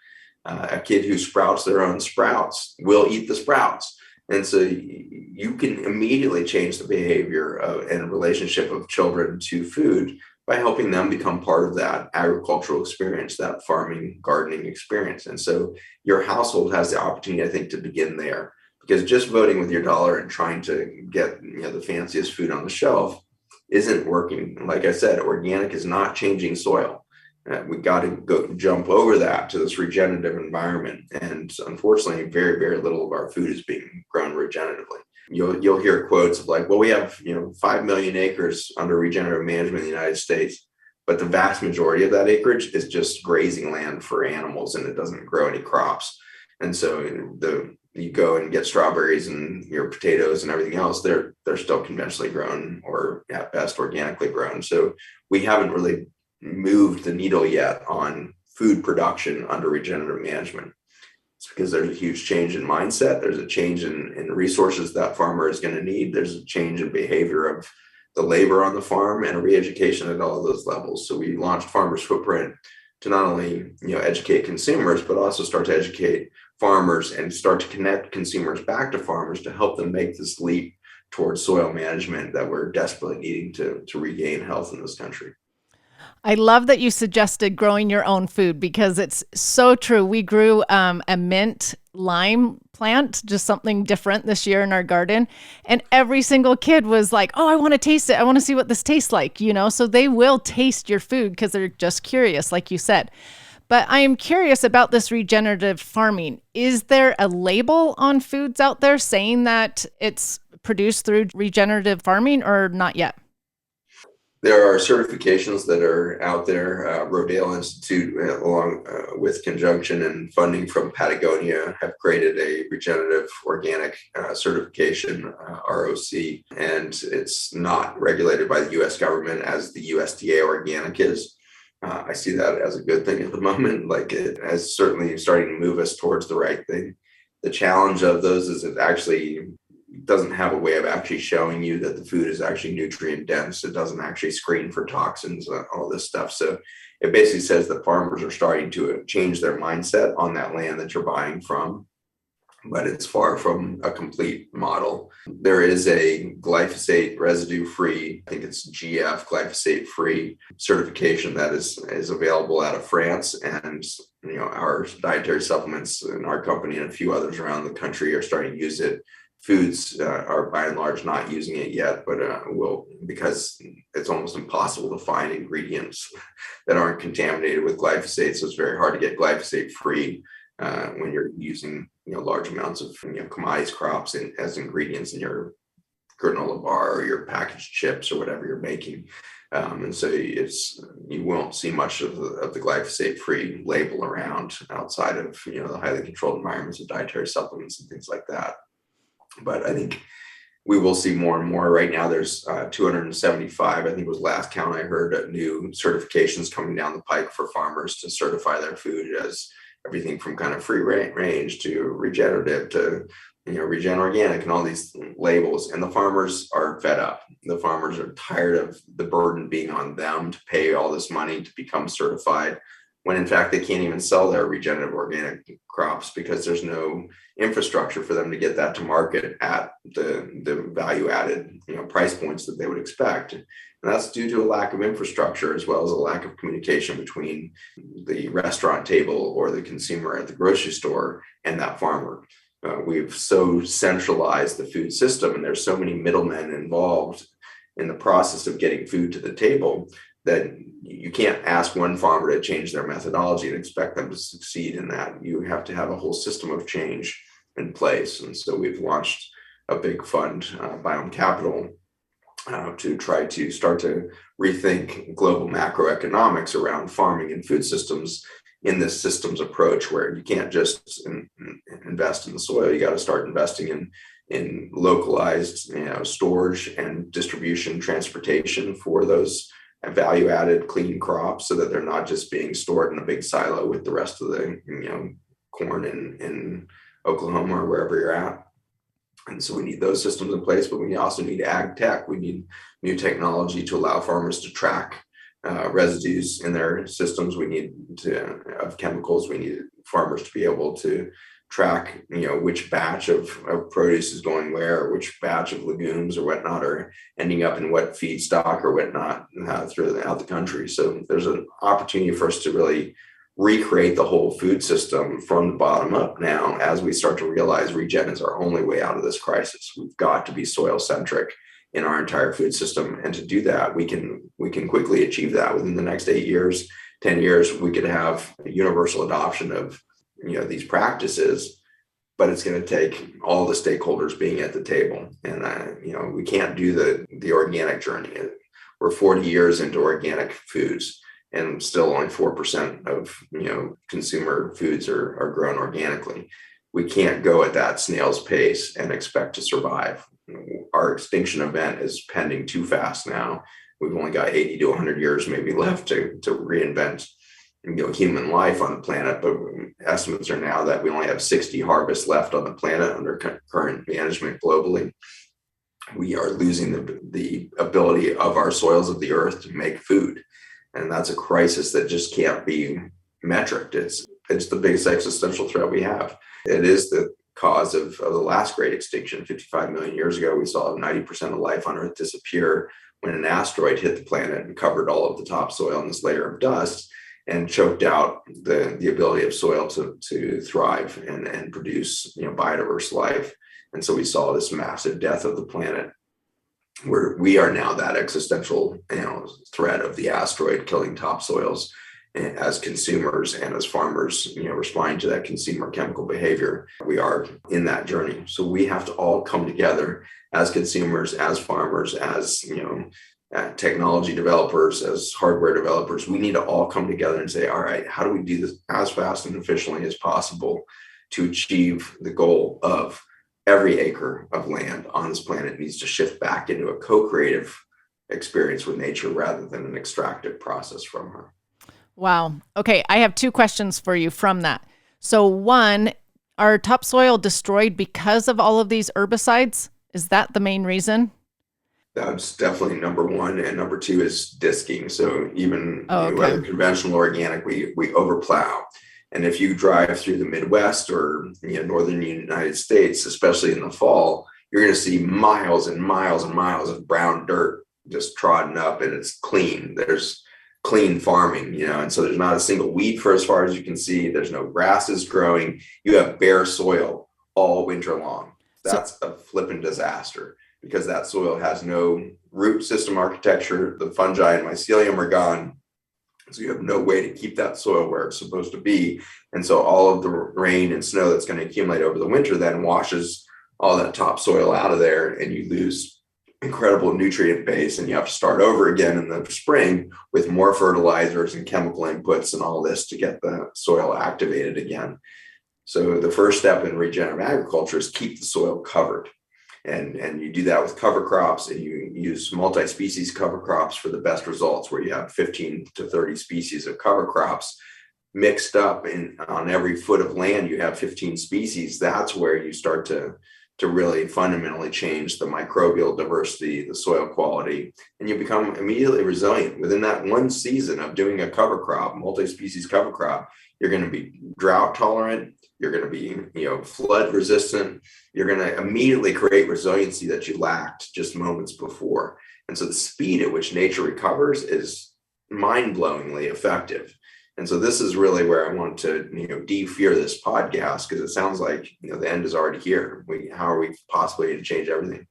S2: A kid who sprouts their own sprouts will eat the sprouts. And so you can immediately change the behavior and relationship of children to food by helping them become part of that agricultural experience, that farming, gardening experience. And so your household has the opportunity, I think, to begin there, because just voting with your dollar and trying to get the fanciest food on the shelf isn't working. Like I said, organic is not changing soil. We got to go jump over that to this regenerative environment. And unfortunately, very, very little of our food is being grown regeneratively. You'll hear quotes of like, well, we have 5 million acres under regenerative management in the United States, but the vast majority of that acreage is just grazing land for animals, and it doesn't grow any crops. And so you go and get strawberries and your potatoes and everything else, they're still conventionally grown or at best organically grown. So we haven't really moved the needle yet on food production under regenerative management. It's because there's a huge change in mindset. There's a change in resources that farmer is going to need. There's a change in behavior of the labor on the farm and a re-education at all of those levels. So we launched Farmers Footprint to not only educate consumers, but also start to educate farmers and start to connect consumers back to farmers to help them make this leap towards soil management that we're desperately needing to regain health in this country.
S1: I love that you suggested growing your own food because it's so true. We grew a mint lime plant, just something different this year in our garden. And every single kid was like, oh, I want to taste it. I want to see what this tastes like, So they will taste your food because they're just curious, like you said. But I am curious about this regenerative farming. Is there a label on foods out there saying that it's produced through regenerative farming or not yet?
S2: There are certifications that are out there. Rodale Institute, along with conjunction and funding from Patagonia, have created a regenerative organic certification, ROC, and it's not regulated by the U.S. government as the USDA organic is. I see that as a good thing at the moment. Like it is certainly starting to move us towards the right thing. The challenge of those is it actually doesn't have a way of actually showing you that the food is actually nutrient dense. It doesn't actually screen for toxins, all this stuff. So it basically says that farmers are starting to change their mindset on that land that you're buying from, but it's far from a complete model. There is a glyphosate residue free, I think it's GF, glyphosate free certification that is available out of France. And our dietary supplements in our company and a few others around the country are starting to use it. Foods are by and large not using it yet, but will, because it's almost impossible to find ingredients that aren't contaminated with glyphosate. So it's very hard to get glyphosate free when you're using large amounts of commodities crops as ingredients in your granola bar or your packaged chips or whatever you're making. And so you won't see much of the glyphosate free label around outside of the highly controlled environments of dietary supplements and things like that. But I think we will see more and more. Right now, there's 275, I think it was last count I heard, new certifications coming down the pike for farmers to certify their food as everything from kind of free range to regenerative to regen organic and all these labels. And the farmers are fed up. The farmers are tired of the burden being on them to pay all this money to become certified, when in fact they can't even sell their regenerative organic crops because there's no infrastructure for them to get that to market at the value added price points that they would expect. And that's due to a lack of infrastructure as well as a lack of communication between the restaurant table or the consumer at the grocery store and that farmer. We've so centralized the food system, and there's so many middlemen involved in the process of getting food to the table that you can't ask one farmer to change their methodology and expect them to succeed in that. You have to have a whole system of change in place. And so we've launched a big fund, Biome Capital, to try to start to rethink global macroeconomics around farming and food systems in this systems approach, where you can't just invest in the soil. You got to start investing in localized, storage and distribution, transportation for those value-added clean crops, so that they're not just being stored in a big silo with the rest of the corn in Oklahoma or wherever you're at. And so we need those systems in place, but we also need ag tech. We need new technology to allow farmers to track residues in their systems. We need of chemicals. We need farmers to be able to track, which batch of produce is going where, or which batch of legumes or whatnot are ending up in what feedstock or whatnot throughout the country. So there's an opportunity for us to really recreate the whole food system from the bottom up now, as we start to realize regen is our only way out of this crisis. We've got to be soil centric in our entire food system. And to do that, we can quickly achieve that. Within the next 8 years, 10 years, we could have a universal adoption of these practices, but it's going to take all the stakeholders being at the table. And we can't do the organic journey. We're 40 years into organic foods, and still only 4% of consumer foods are grown organically. We can't go at that snail's pace and expect to survive. Our extinction event is pending too fast now. We've only got 80 to 100 years maybe left to reinvent human life on the planet, but estimates are now that we only have 60 harvests left on the planet under current management globally. We are losing the ability of our soils of the earth to make food. And that's a crisis that just can't be metriced. It's the biggest existential threat we have. It is the cause of the last great extinction. 55 million years ago, we saw 90% of life on Earth disappear when an asteroid hit the planet and covered all of the topsoil in this layer of dust and choked out the ability of soil to thrive and produce biodiverse life. And so we saw this massive death of the planet, where we are now that existential threat of the asteroid killing topsoils as consumers and as farmers, responding to that consumer chemical behavior. We are in that journey. So we have to all come together as consumers, as farmers, as technology developers, as hardware developers. We need to all come together and say, all right, how do we do this as fast and efficiently as possible to achieve the goal of every acre of land on this planet needs to shift back into a co-creative experience with nature rather than an extractive process from her.
S1: Wow. Okay, I have 2 questions for you from that. So one, are topsoil destroyed because of all of these herbicides? Is that the main reason?
S2: That's definitely number one. And number 2 is disking. So even whether conventional or organic, we overplow. And if you drive through the Midwest or northern United States, especially in the fall, you're going to see miles and miles and miles of brown dirt just trodden up, and it's clean. There's clean farming, and so there's not a single weed for as far as you can see. There's no grasses growing. You have bare soil all winter long. That's a flippin' disaster, because that soil has no root system architecture. The fungi and mycelium are gone. So you have no way to keep that soil where it's supposed to be. And so all of the rain and snow that's going to accumulate over the winter then washes all that topsoil out of there, and you lose incredible nutrient base, and you have to start over again in the spring with more fertilizers and chemical inputs and all this to get the soil activated again. So the first step in regenerative agriculture is keep the soil covered. And you do that with cover crops, and you use multi-species cover crops for the best results, where you have 15 to 30 species of cover crops mixed up on every foot of land. You have 15 species. That's where you start to really fundamentally change the microbial diversity, the soil quality, and you become immediately resilient. Within that one season of doing a cover crop, multi-species cover crop, you're going to be drought tolerant. You're going to be, flood resistant. You're going to immediately create resiliency that you lacked just moments before. And so the speed at which nature recovers is mind-blowingly effective. And so this is really where I want to, de-fear this podcast, because it sounds like, the end is already here. How are we possibly to change everything?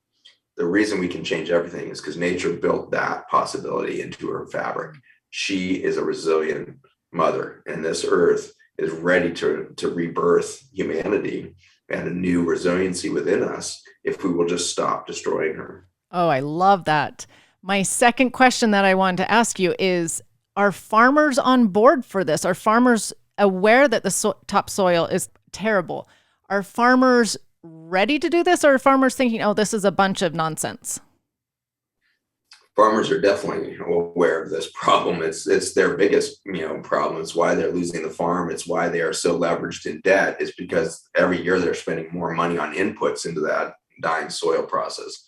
S2: The reason we can change everything is because nature built that possibility into her fabric. She is a resilient mother, and this earth is ready to rebirth humanity and a new resiliency within us if we will just stop destroying her.
S1: Oh, I love that. My second question that I wanted to ask you is, are farmers on board for this? Are farmers aware that the topsoil is terrible? Are farmers ready to do this, or are farmers thinking, oh, this is a bunch of nonsense?
S2: Farmers are definitely aware of this problem. It's their biggest problem. It's why they're losing the farm. It's why they are so leveraged in debt. It's because every year they're spending more money on inputs into that dying soil process.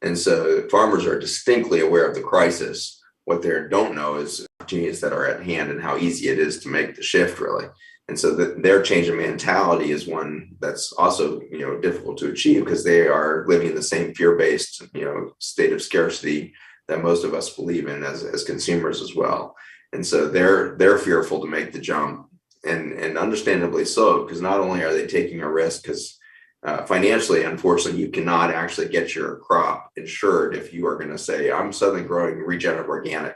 S2: And so farmers are distinctly aware of the crisis. What they don't know is opportunities that are at hand and how easy it is to make the shift, really. And so their change in mentality is one that's also difficult to achieve because they are living in the same fear-based state of scarcity that most of us believe in as consumers as well. And so they're fearful to make the jump, and understandably so, because not only are they taking a risk, because financially, unfortunately, you cannot actually get your crop insured if you are going to say, I'm suddenly growing regenerative organic.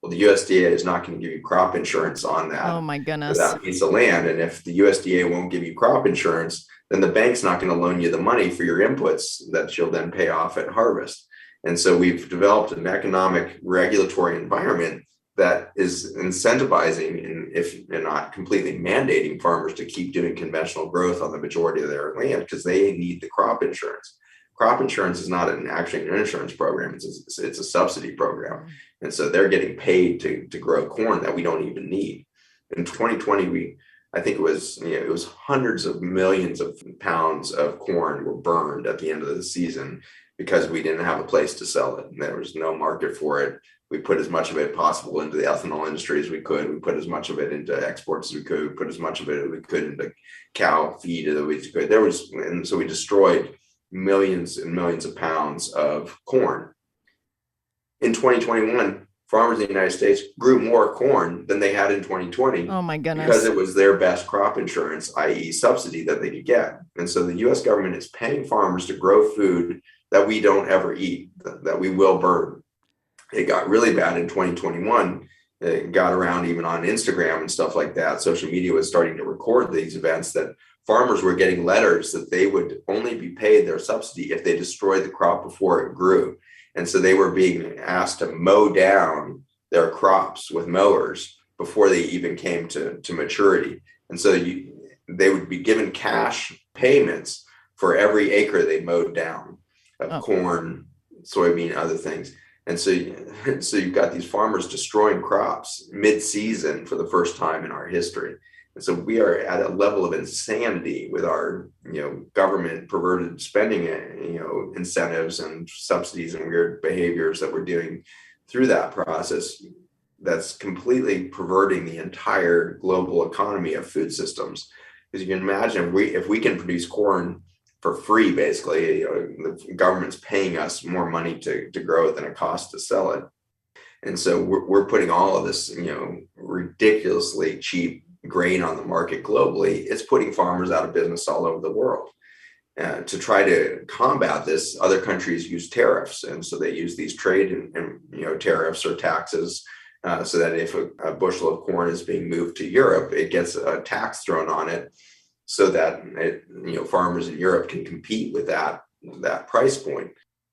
S2: Well, the USDA is not going to give you crop insurance on that,
S1: Oh my goodness.
S2: that piece of land. And if the USDA won't give you crop insurance, then the bank's not going to loan you the money for your inputs that you'll then pay off at harvest. And so we've developed an economic regulatory environment that is incentivizing, and if not completely mandating, farmers to keep doing conventional growth on the majority of their land because they need the crop insurance. Crop insurance is not actually an insurance program. It's a subsidy program. And so they're getting paid to grow corn that we don't even need. In 2020, I think it was hundreds of millions of pounds of corn were burned at the end of the season because we didn't have a place to sell it. And there was no market for it. We put as much of it possible into the ethanol industry as we could. We put as much of it into exports as we could. We put as much of it as we could into cow feed as we could. And so we destroyed millions and millions of pounds of corn. In 2021, farmers in the United States grew more corn than they had in 2020.
S1: Oh my goodness.
S2: Because it was their best crop insurance, i.e. subsidy, that they could get. And so the US government is paying farmers to grow food that we don't ever eat, that we will burn. It got really bad in 2021. It got around even on Instagram and stuff like that. Social media was starting to record these events that farmers were getting letters that they would only be paid their subsidy if they destroyed the crop before it grew. And so they were being asked to mow down their crops with mowers before they even came to maturity. And so they would be given cash payments for every acre they mowed down of corn, soybean, other things. And so you've got these farmers destroying crops mid-season for the first time in our history. And so we are at a level of insanity with our, government perverted spending, incentives and subsidies and weird behaviors that we're doing through that process that's completely perverting the entire global economy of food systems. Because you can imagine if we can produce corn for free, basically, the government's paying us more money to grow it than it costs to sell it. And so we're putting all of this, ridiculously cheap grain on the market globally. It's putting farmers out of business all over the world. To try to combat this, other countries use tariffs. And so they use these trade and tariffs or taxes so that if a bushel of corn is being moved to Europe, it gets a tax thrown on it so that farmers in Europe can compete with that price point.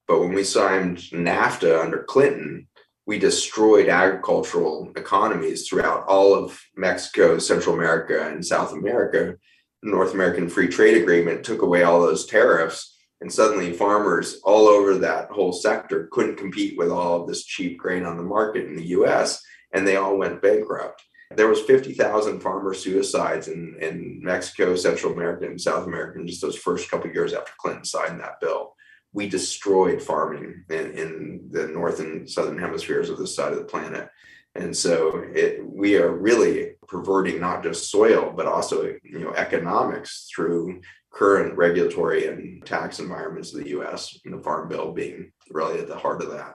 S2: But when we signed NAFTA under Clinton, we destroyed agricultural economies throughout all of Mexico, Central America, and South America. The North American Free Trade Agreement took away all those tariffs, and suddenly farmers all over that whole sector couldn't compete with all of this cheap grain on the market in the US, and they all went bankrupt. There was 50,000 farmer suicides in Mexico, Central America, and South America in just those first couple of years after Clinton signed that bill. We destroyed farming in the north and southern hemispheres of this side of the planet. And so we are really perverting not just soil, but also economics through current regulatory and tax environments of the U.S., and the Farm Bill being really at the heart of that.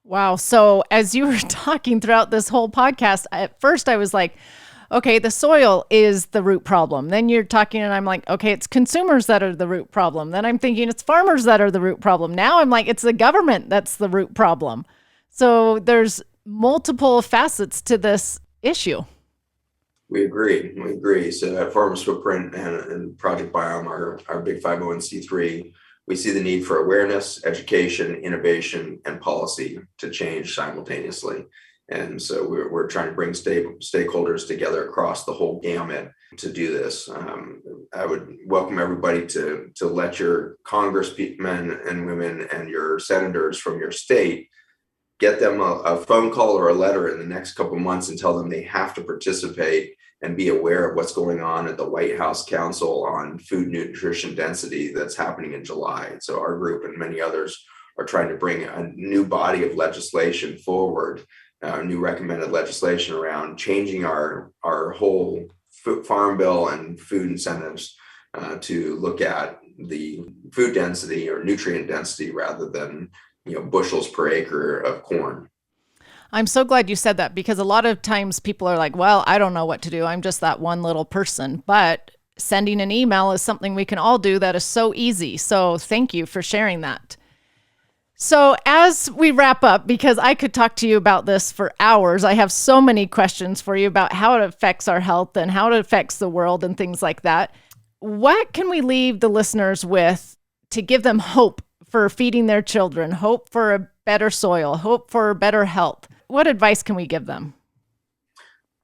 S1: Wow. So as you were talking throughout this whole podcast, at first I was like, Okay, the soil is the root problem. Then you're talking, and I'm like, okay, it's consumers that are the root problem. Then I'm thinking it's farmers that are the root problem. Now I'm like, it's the government that's the root problem. So there's multiple facets to this issue.
S2: We agree. We agree. So at Farmers Footprint and Project Biome, our big 501c3, we see the need for awareness, education, innovation, and policy to change simultaneously. And so we're trying to bring stakeholders together across the whole gamut to do this. I would welcome everybody to let your congressmen and women and your senators from your state get them a phone call or a letter in the next couple of months and tell them they have to participate and be aware of what's going on at the White House Council on Food Nutrition Density that's happening in July. So our group and many others are trying to bring a new body of legislation forward, new recommended legislation around changing our whole farm bill and food incentives to look at the food density or nutrient density rather than bushels per acre of corn.
S1: I'm so glad you said that because a lot of times people are like, well, I don't know what to do. I'm just that one little person. But sending an email is something we can all do that is so easy. So thank you for sharing that. So as we wrap up, because I could talk to you about this for hours, I have so many questions for you about how it affects our health and how it affects the world and things like that. What can we leave the listeners with to give them hope for feeding their children, hope for a better soil, hope for better health? What advice can we give them?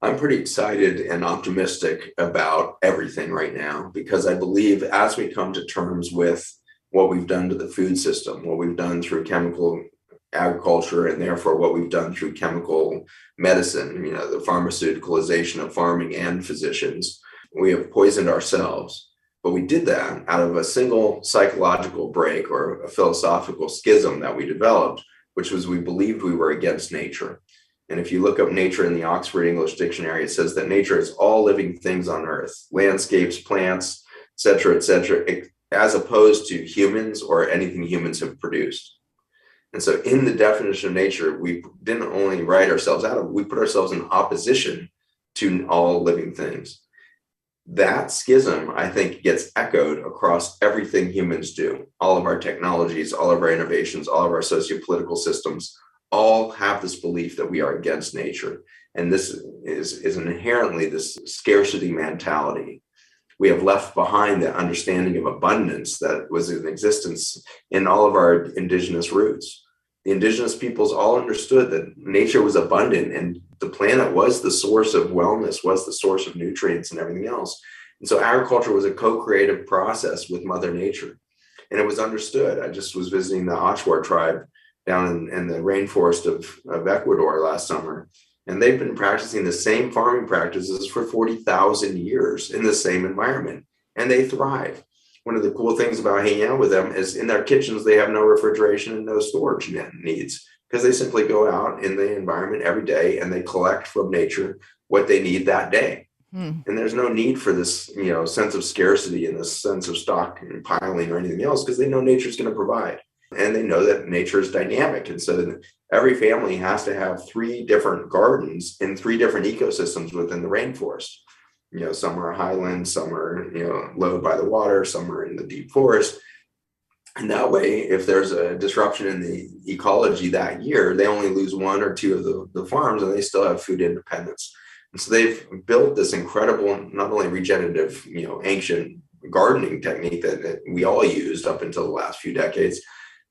S2: I'm pretty excited and optimistic about everything right now because I believe as we come to terms with what we've done to the food system, what we've done through chemical agriculture, and therefore what we've done through chemical medicine, the pharmaceuticalization of farming and physicians, we have poisoned ourselves. But we did that out of a single psychological break or a philosophical schism that we developed, which was we believed we were against nature. And if you look up nature in the Oxford English Dictionary, it says that nature is all living things on earth, landscapes, plants, et cetera, as opposed to humans or anything humans have produced. And so in the definition of nature, we didn't only write ourselves out of it, we put ourselves in opposition to all living things. That schism, I think, gets echoed across everything humans do. All of our technologies, all of our innovations, all of our socio-political systems, all have this belief that we are against nature. And this is inherently this scarcity mentality. We have left behind the understanding of abundance that was in existence in all of our indigenous roots. The indigenous peoples all understood that nature was abundant and the planet was the source of wellness, was the source of nutrients and everything else. And so agriculture was a co-creative process with Mother Nature. And it was understood. I just was visiting the Achuar tribe down in the rainforest of Ecuador last summer. And they've been practicing the same farming practices for 40,000 years in the same environment. And they thrive. One of the cool things about hanging out with them is in their kitchens, they have no refrigeration and no storage needs because they simply go out in the environment every day and they collect from nature what they need that day. And there's no need for this, sense of scarcity and this sense of stock and piling or anything else because they know nature's going to provide. And they know that nature is dynamic. And so every family has to have 3 different gardens in 3 different ecosystems within the rainforest. Some are highland, some are, low by the water, some are in the deep forest. And that way, if there's a disruption in the ecology that year, they only lose 1 or 2 of the farms and they still have food independence. And so they've built this incredible, not only regenerative, ancient gardening technique that we all used up until the last few decades.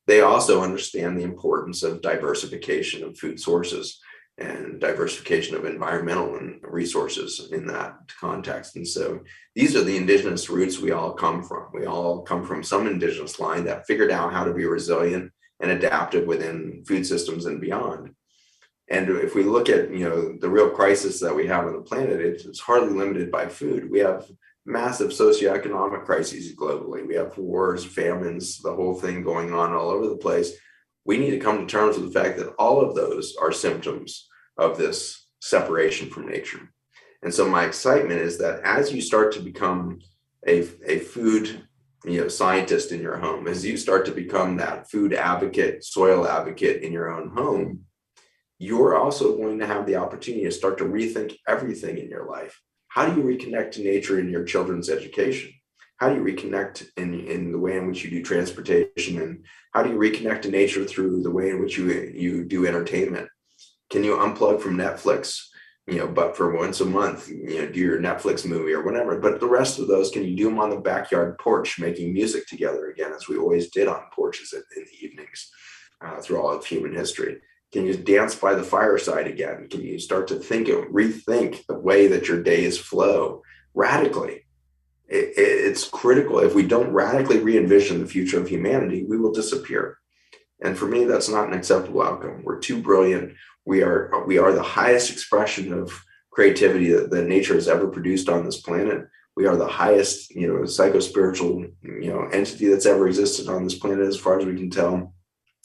S2: They also understand the importance of diversification of food sources and diversification of environmental and resources in that context. And so these are the indigenous roots we all come from. We all come from some indigenous line that figured out how to be resilient and adaptive within food systems and beyond. And if we look at, the real crisis that we have on the planet, it's hardly limited by food. We have massive socioeconomic crises globally. We have wars, famines, the whole thing going on all over the place. We need to come to terms with the fact that all of those are symptoms of this separation from nature. And so my excitement is that as you start to become a food scientist in your home, as you start to become that food advocate, soil advocate in your own home, you're also going to have the opportunity to start to rethink everything in your life. How do you reconnect to nature in your children's education? How do you reconnect in the way in which you do transportation? And how do you reconnect to nature through the way in which you do entertainment? Can you unplug from Netflix, but for once a month, do your Netflix movie or whatever? But the rest of those, can you do them on the backyard porch, making music together again, as we always did on porches in the evenings through all of human history? Can you dance by the fireside again? Can you start to rethink the way that your days flow radically? It's critical. If we don't radically re-envision the future of humanity, we will disappear. And for me, that's not an acceptable outcome. We're too brilliant. We are the highest expression of creativity that nature has ever produced on this planet. We are the highest, psycho-spiritual, entity that's ever existed on this planet, as far as we can tell,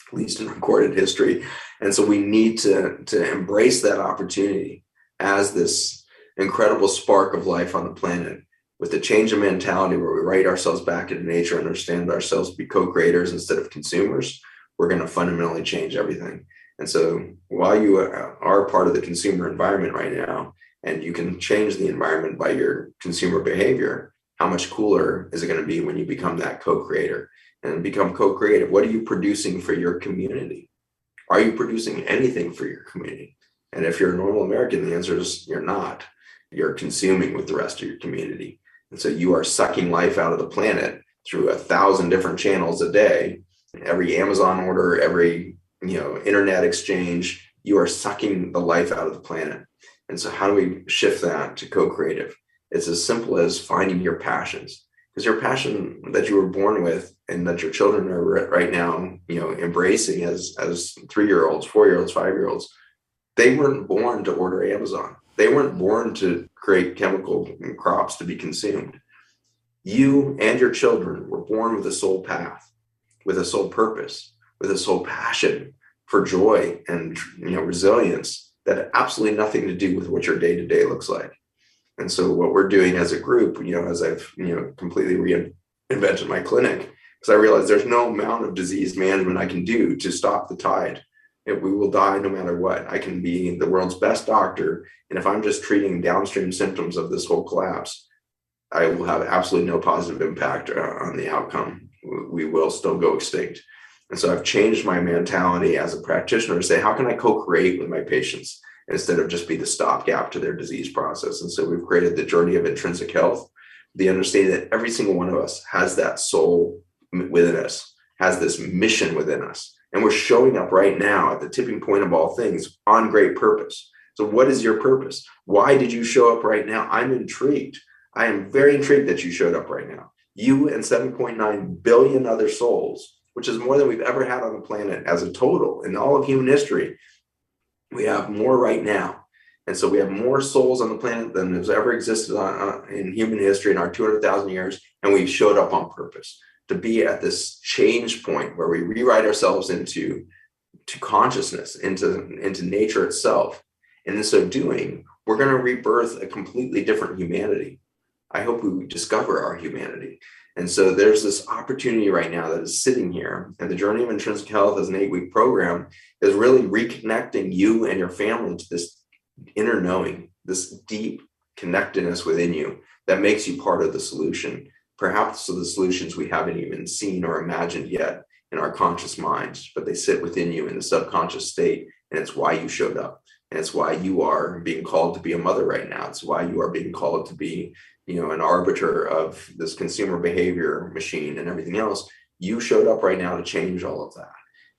S2: at least in recorded history. And so we need to embrace that opportunity as this incredible spark of life on the planet, with the change of mentality where we write ourselves back into nature, understand ourselves to be co-creators instead of consumers. We're going to fundamentally change everything. And so while you are part of the consumer environment right now, and you can change the environment by your consumer behavior, how much cooler is it going to be when you become that co-creator and become co-creative? What are you producing for your community? Are you producing anything for your community? And if you're a normal American, the answer is you're not. You're consuming with the rest of your community. And so you are sucking life out of the planet through 1,000 different channels a day. Every Amazon order, every internet exchange, you are sucking the life out of the planet. And so how do we shift that to co-creative? It's as simple as finding your passions, because your passion that you were born with and that your children are right now, embracing as 3-year-olds, 4-year-olds, 5-year-olds, they weren't born to order Amazon. They weren't born to create chemical crops to be consumed. You and your children were born with a soul path, with a soul purpose, with a soul passion for joy and resilience that had absolutely nothing to do with what your day-to-day looks like. And so what we're doing as a group, as I've completely reinvented my clinic, because I realized there's no amount of disease management I can do to stop the tide. We will die no matter what. I can be the world's best doctor, and if I'm just treating downstream symptoms of this whole collapse, I will have absolutely no positive impact on the outcome. We will still go extinct. And so I've changed my mentality as a practitioner to say, how can I co-create with my patients instead of just be the stopgap to their disease process? And so we've created the journey of intrinsic health, the understanding that every single one of us has that soul within us, has this mission within us. And we're showing up right now at the tipping point of all things on great purpose. So what is your purpose? Why did you show up right now? I'm intrigued. I am very intrigued that you showed up right now. You and 7.9 billion other souls, which is more than we've ever had on the planet as a total in all of human history. We have more right now. And so we have more souls on the planet than has ever existed in human history in our 200,000 years. And we've showed up on purpose to be at this change point where we rewrite ourselves into consciousness, into nature itself. And in so doing, we're going to rebirth a completely different humanity. I hope we discover our humanity. And so there's this opportunity right now that is sitting here. And the Journey of Intrinsic Health as an 8-week program is really reconnecting you and your family to this inner knowing, this deep connectedness within you that makes you part of the solution. Perhaps the solutions we haven't even seen or imagined yet in our conscious minds, but they sit within you in the subconscious state. And it's why you showed up. And it's why you are being called to be a mother right now. It's why you are being called to be, an arbiter of this consumer behavior machine and everything else. You showed up right now to change all of that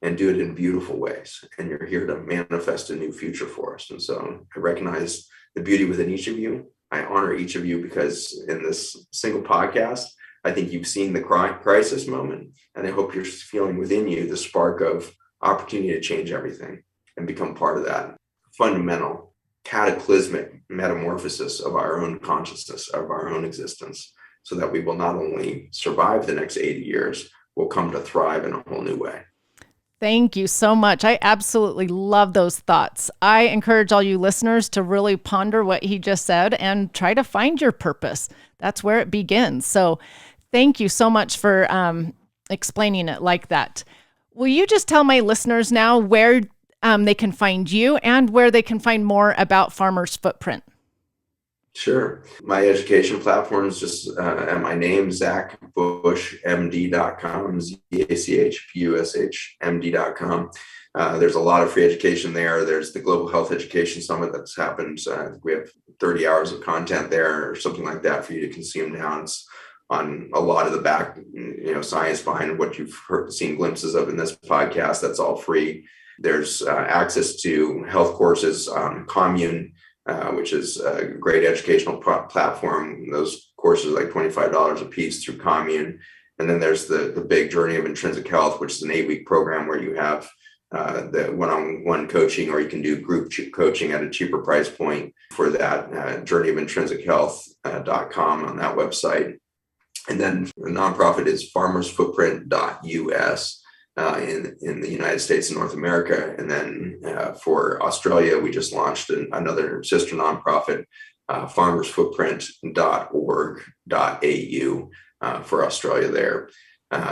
S2: and do it in beautiful ways. And you're here to manifest a new future for us. And so I recognize the beauty within each of you. I honor each of you because in this single podcast, I think you've seen the crisis moment. And I hope you're feeling within you the spark of opportunity to change everything and become part of that fundamental cataclysmic metamorphosis of our own consciousness, of our own existence, so that we will not only survive the next 80 years, we'll come to thrive in a whole new way.
S1: Thank you so much. I absolutely love those thoughts. I encourage all you listeners to really ponder what he just said and try to find your purpose. That's where it begins. So thank you so much for explaining it like that. Will you just tell my listeners now where they can find you and where they can find more about Farmer's Footprint.
S2: Sure. My education platform is just at my name, zachbushmd.com, ZACHBUSHMD.com. There's a lot of free education there. There's the Global Health Education Summit that's happened. We have 30 hours of content there or something like that for you to consume now. It's on a lot of the back, science behind what you've seen glimpses of in this podcast. That's all free. There's access to health courses on Commune, which is a great educational platform. Those courses are like $25 a piece through Commune. And then there's the big Journey of Intrinsic Health, which is an 8-week program where you have the one-on-one coaching, or you can do group coaching at a cheaper price point for that, journeyofintrinsichealth.com on that website. And then the nonprofit is farmersfootprint.us in the United States and North America. And then for Australia, we just launched another sister nonprofit, farmersfootprint.org.au for Australia there.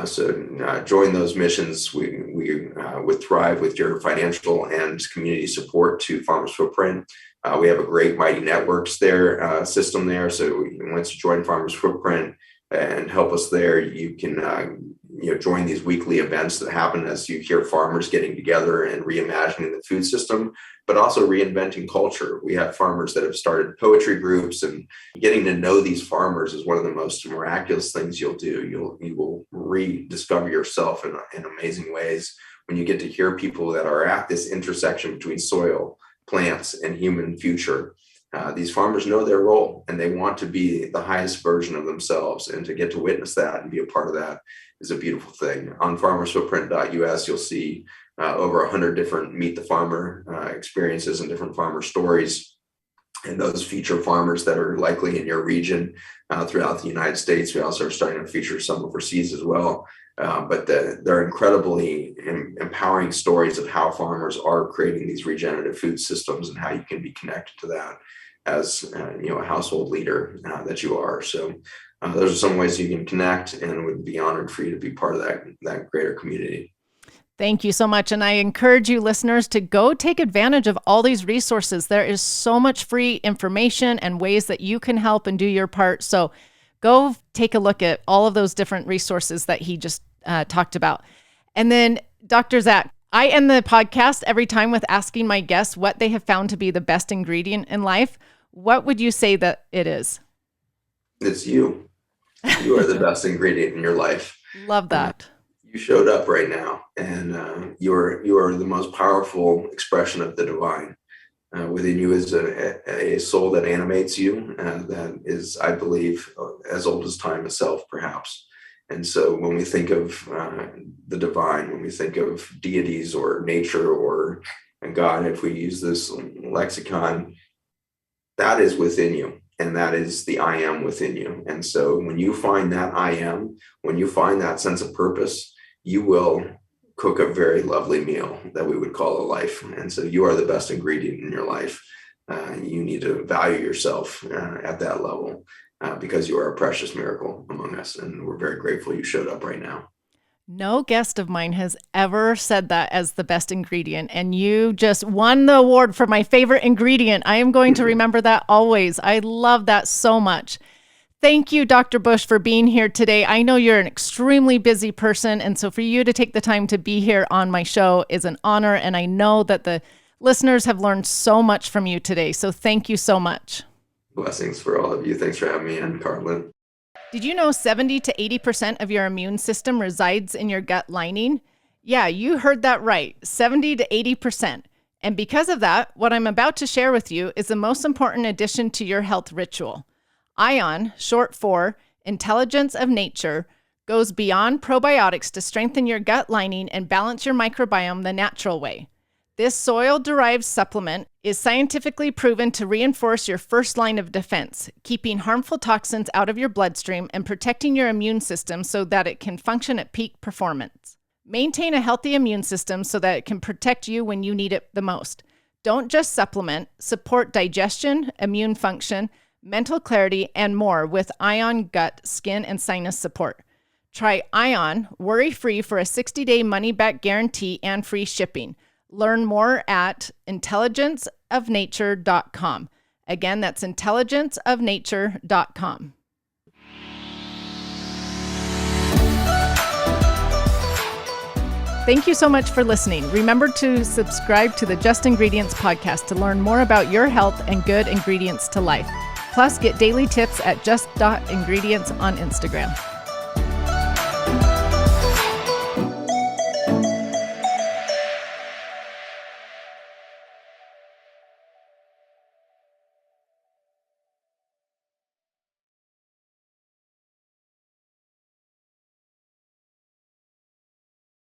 S2: So join those missions. We would thrive with your financial and community support to Farmers Footprint. We have a great Mighty Networks there system there. So once you join Farmers Footprint and help us there, you can join these weekly events that happen as you hear farmers getting together and reimagining the food system, but also reinventing culture. We have farmers that have started poetry groups, and getting to know these farmers is one of the most miraculous things you'll do. You will rediscover yourself in amazing ways when you get to hear people that are at this intersection between soil, plants, and human future. These farmers know their role, and they want to be the highest version of themselves, and to get to witness that and be a part of that is a beautiful thing. On farmersfootprint.us, you'll see over 100 different Meet the Farmer experiences and different farmer stories. And those feature farmers that are likely in your region throughout the United States. We also are starting to feature some overseas as well. But they're incredibly empowering stories of how farmers are creating these regenerative food systems and how you can be connected to that as a household leader that you are. So those are some ways you can connect, and would be honored for you to be part of that greater community.
S1: Thank you so much. And I encourage you listeners to go take advantage of all these resources. There is so much free information and ways that you can help and do your part. So go take a look at all of those different resources that he just talked about. And then Dr. Zach, I end the podcast every time with asking my guests what they have found to be the best ingredient in life. What would you say that it is?
S2: It's you. You are the best ingredient in your life.
S1: Love that.
S2: You showed up right now, and you are the most powerful expression of the divine. Within you is a soul that animates you, and that is, I believe, as old as time itself, perhaps. And so when we think of the divine, when we think of deities or nature or God, if we use this lexicon, that is within you. And that is the I am within you. And so when you find that I am, when you find that sense of purpose, you will cook a very lovely meal that we would call a life. And so you are the best ingredient in your life. You need to value yourself at that level because you are a precious miracle among us. And we're very grateful you showed up right now.
S1: No guest of mine has ever said that as the best ingredient, and you just won the award for my favorite ingredient. I am going to remember that always. I love that so much. Thank you, Dr. Bush, for being here today. I know you're an extremely busy person, and so for you to take the time to be here on my show is an honor, and I know that the listeners have learned so much from you today, so thank you so much.
S2: Blessings for all of you. Thanks for having me on, Carlin.
S1: Did you know 70 to 80% of your immune system resides in your gut lining? Yeah, you heard that right, 70 to 80%. And because of that, what I'm about to share with you is the most important addition to your health ritual. ION, short for Intelligence of Nature, goes beyond probiotics to strengthen your gut lining and balance your microbiome the natural way. This soil-derived supplement is scientifically proven to reinforce your first line of defense, keeping harmful toxins out of your bloodstream and protecting your immune system so that it can function at peak performance. Maintain a healthy immune system so that it can protect you when you need it the most. Don't just supplement, support digestion, immune function, mental clarity, and more with ION Gut, Skin, and Sinus support. Try ION worry-free for a 60-day money-back guarantee and free shipping. Learn more at intelligenceofnature.com. Again, that's intelligenceofnature.com. Thank you so much for listening. Remember to subscribe to the Just Ingredients podcast to learn more about your health and good ingredients to life. Plus, get daily tips at just.ingredients on Instagram.